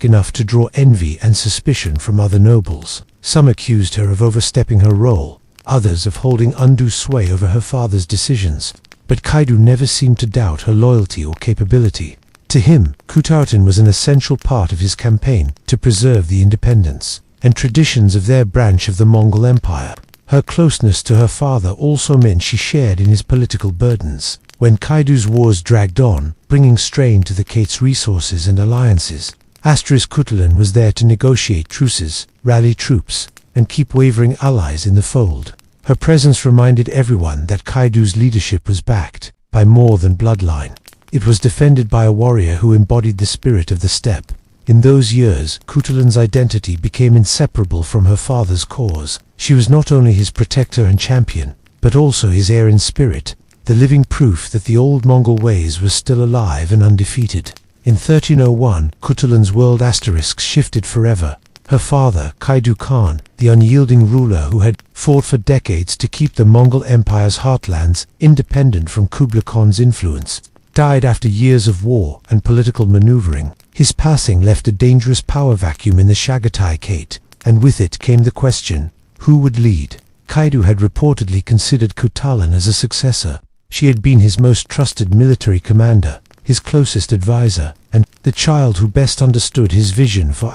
enough to draw envy and suspicion from other nobles. Some accused her of overstepping her role, others of holding undue sway over her father's decisions. But Kaidu never seemed to doubt her loyalty or capability. To him, Kutulun was an essential part of his campaign to preserve the independence and traditions of their branch of the Mongol Empire. Her closeness to her father also meant she shared in his political burdens. When Kaidu's wars dragged on, bringing strain to the Khate's resources and alliances, Kutulun was there to negotiate truces, rally troops, and keep wavering allies in the fold. Her presence reminded everyone that Kaidu's leadership was backed by more than bloodline. It was defended by a warrior who embodied the spirit of the steppe. In those years, Kutulun's identity became inseparable from her father's cause. She was not only his protector and champion, but also his heir in spirit, the living proof that the old Mongol ways were still alive and undefeated. In 1301, Kutulun's world shifted forever. Her father, Kaidu Khan, the unyielding ruler who had fought for decades to keep the Mongol Empire's heartlands independent from Kublai Khan's influence, died after years of war and political maneuvering. His passing left a dangerous power vacuum in the Chagatai Kate, and with it came the question, who would lead? Kaidu had reportedly considered Kutalan as a successor. She had been his most trusted military commander, his closest advisor, and the child who best understood his vision for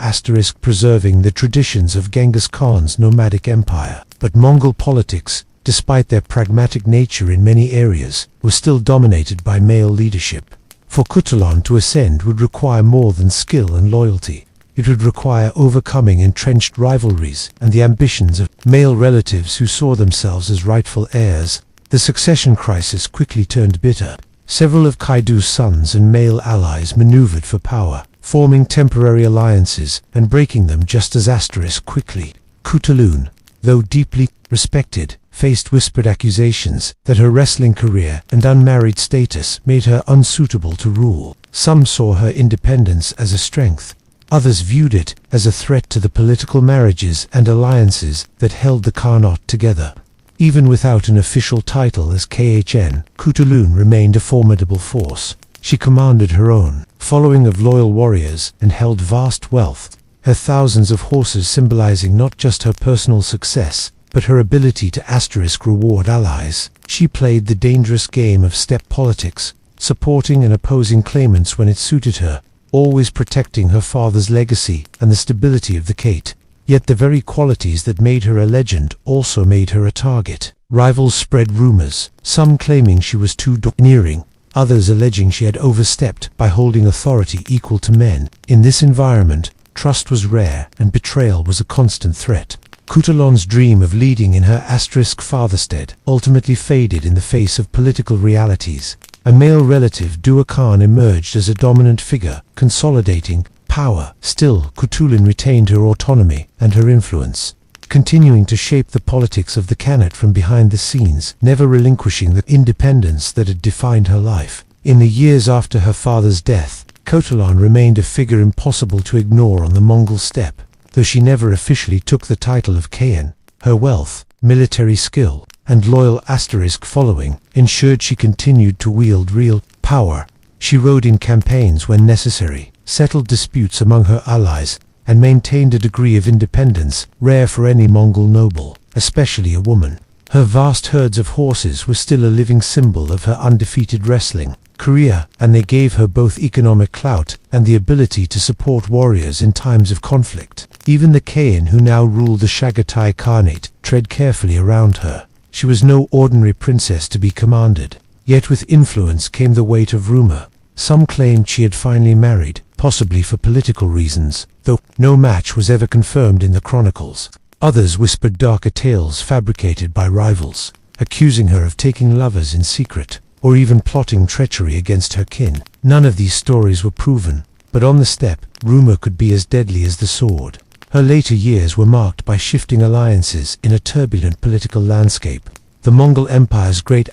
preserving the traditions of Genghis Khan's nomadic empire. But Mongol politics, despite their pragmatic nature in many areas, was still dominated by male leadership. For Kutalan to ascend would require more than skill and loyalty. It would require overcoming entrenched rivalries and the ambitions of male relatives who saw themselves as rightful heirs. The succession crisis quickly turned bitter. Several of Kaidu's sons and male allies maneuvered for power, forming temporary alliances and breaking them just as quickly. Kutalun, though deeply respected, faced whispered accusations that her wrestling career and unmarried status made her unsuitable to rule. Some saw her independence as a strength. Others viewed it as a threat to the political marriages and alliances that held the Khanate together. Even without an official title as Khn, Kutalun remained a formidable force. She commanded her own following of loyal warriors and held vast wealth, her thousands of horses symbolizing not just her personal success, but her ability to reward allies. She played the dangerous game of steppe politics, supporting and opposing claimants when it suited her, always protecting her father's legacy and the stability of the Kate. Yet the very qualities that made her a legend also made her a target. Rivals spread rumors, some claiming she was too domineering, others alleging she had overstepped by holding authority equal to men. In this environment, trust was rare and betrayal was a constant threat. Kutalan's dream of leading in her fatherstead ultimately faded in the face of political realities. A male relative, Dua Khan, emerged as a dominant figure, consolidating power. Still, Kutalun retained her autonomy and her influence, continuing to shape the politics of the Khanate from behind the scenes, never relinquishing the independence that had defined her life. In the years after her father's death, Kutalan remained a figure impossible to ignore on the Mongol steppe. Though she never officially took the title of Khn, her wealth, military skill, and loyal following ensured she continued to wield real power. She rode in campaigns when necessary, settled disputes among her allies, and maintained a degree of independence rare for any Mongol noble, especially a woman. Her vast herds of horses were still a living symbol of her undefeated wrestling career, and they gave her both economic clout and the ability to support warriors in times of conflict. Even the Khn who now ruled the Chagatai Khanate tread carefully around her. She was no ordinary princess to be commanded, yet with influence came the weight of rumor. Some claimed she had finally married, possibly for political reasons, though no match was ever confirmed in the chronicles. Others whispered darker tales fabricated by rivals, accusing her of taking lovers in secret, or even plotting treachery against her kin. None of these stories were proven, but on the steppe, rumor could be as deadly as the sword. Her later years were marked by shifting alliances in a turbulent political landscape. The Mongol Empire's great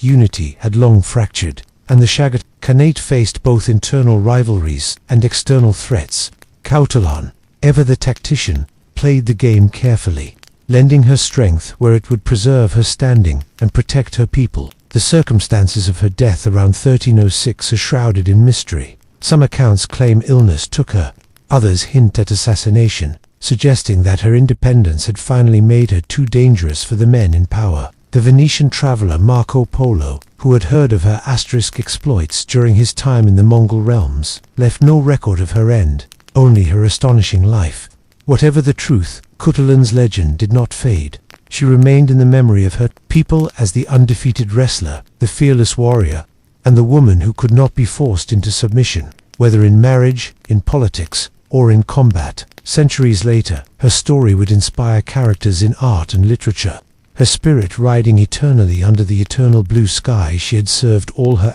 unity had long fractured, and the Chagatai Khanate faced both internal rivalries and external threats. Kutalan, ever the tactician, played the game carefully, lending her strength where it would preserve her standing and protect her people. The circumstances of her death around 1306 are shrouded in mystery. Some accounts claim illness took her, others hint at assassination, suggesting that her independence had finally made her too dangerous for the men in power. The Venetian traveler Marco Polo, who had heard of her exploits during his time in the Mongol realms, left no record of her end, only her astonishing life. Whatever the truth, Kutalan's legend did not fade. She remained in the memory of her people as the undefeated wrestler, the fearless warrior, and the woman who could not be forced into submission, whether in marriage, in politics, or in combat. Centuries later, her story would inspire characters in art and literature, her spirit riding eternally under the eternal blue sky she had served all her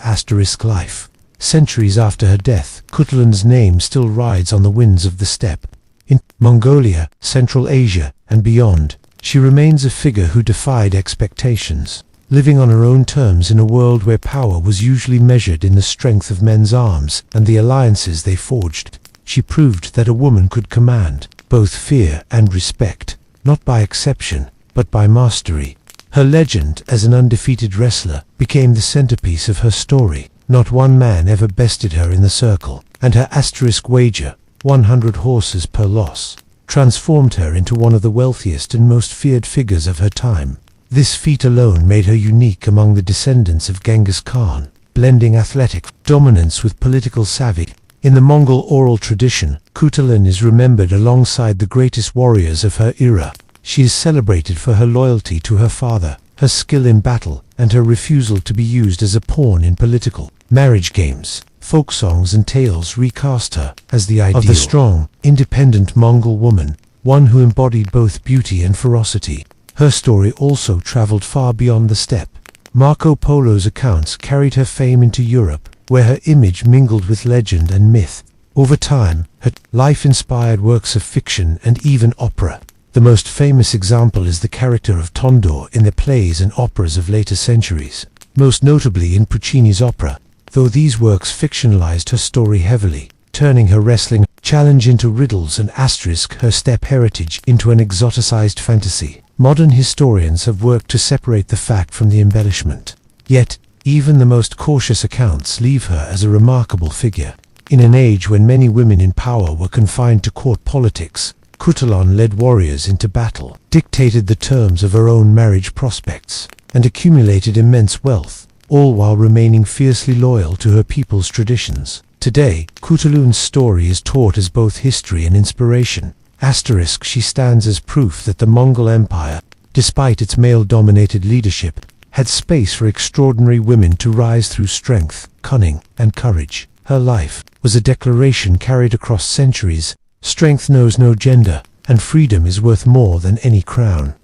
life. Centuries after her death, Kutalan's name still rides on the winds of the steppe. In Mongolia, Central Asia, and beyond, she remains a figure who defied expectations. Living on her own terms in a world where power was usually measured in the strength of men's arms and the alliances they forged, she proved that a woman could command, both fear and respect, not by exception, but by mastery. Her legend as an undefeated wrestler became the centerpiece of her story. Not one man ever bested her in the circle, and her asterisk wager, 100 horses per loss, transformed her into one of the wealthiest and most feared figures of her time. This feat alone made her unique among the descendants of Genghis Khan, blending athletic dominance with political savvy. In the Mongol oral tradition, Kutulan is remembered alongside the greatest warriors of her era. She is celebrated for her loyalty to her father, her skill in battle, and her refusal to be used as a pawn in political marriage games. Folk songs and tales recast her as the ideal of the strong, independent Mongol woman, one who embodied both beauty and ferocity. Her story also traveled far beyond the steppe. Marco Polo's accounts carried her fame into Europe, where her image mingled with legend and myth. Over time, her life inspired works of fiction and even opera. The most famous example is the character of Tondor in the plays and operas of later centuries, most notably in Puccini's opera, though these works fictionalized her story heavily, turning her wrestling challenge into riddles and her steppe heritage into an exoticized fantasy. Modern historians have worked to separate the fact from the embellishment. Yet, even the most cautious accounts leave her as a remarkable figure. In an age when many women in power were confined to court politics, Kutulan led warriors into battle, dictated the terms of her own marriage prospects, and accumulated immense wealth, all while remaining fiercely loyal to her people's traditions. Today, Kutulan's story is taught as both history and inspiration. She stands as proof that the Mongol Empire, despite its male-dominated leadership, had space for extraordinary women to rise through strength, cunning, and courage. Her life was a declaration carried across centuries. Strength knows no gender, and freedom is worth more than any crown.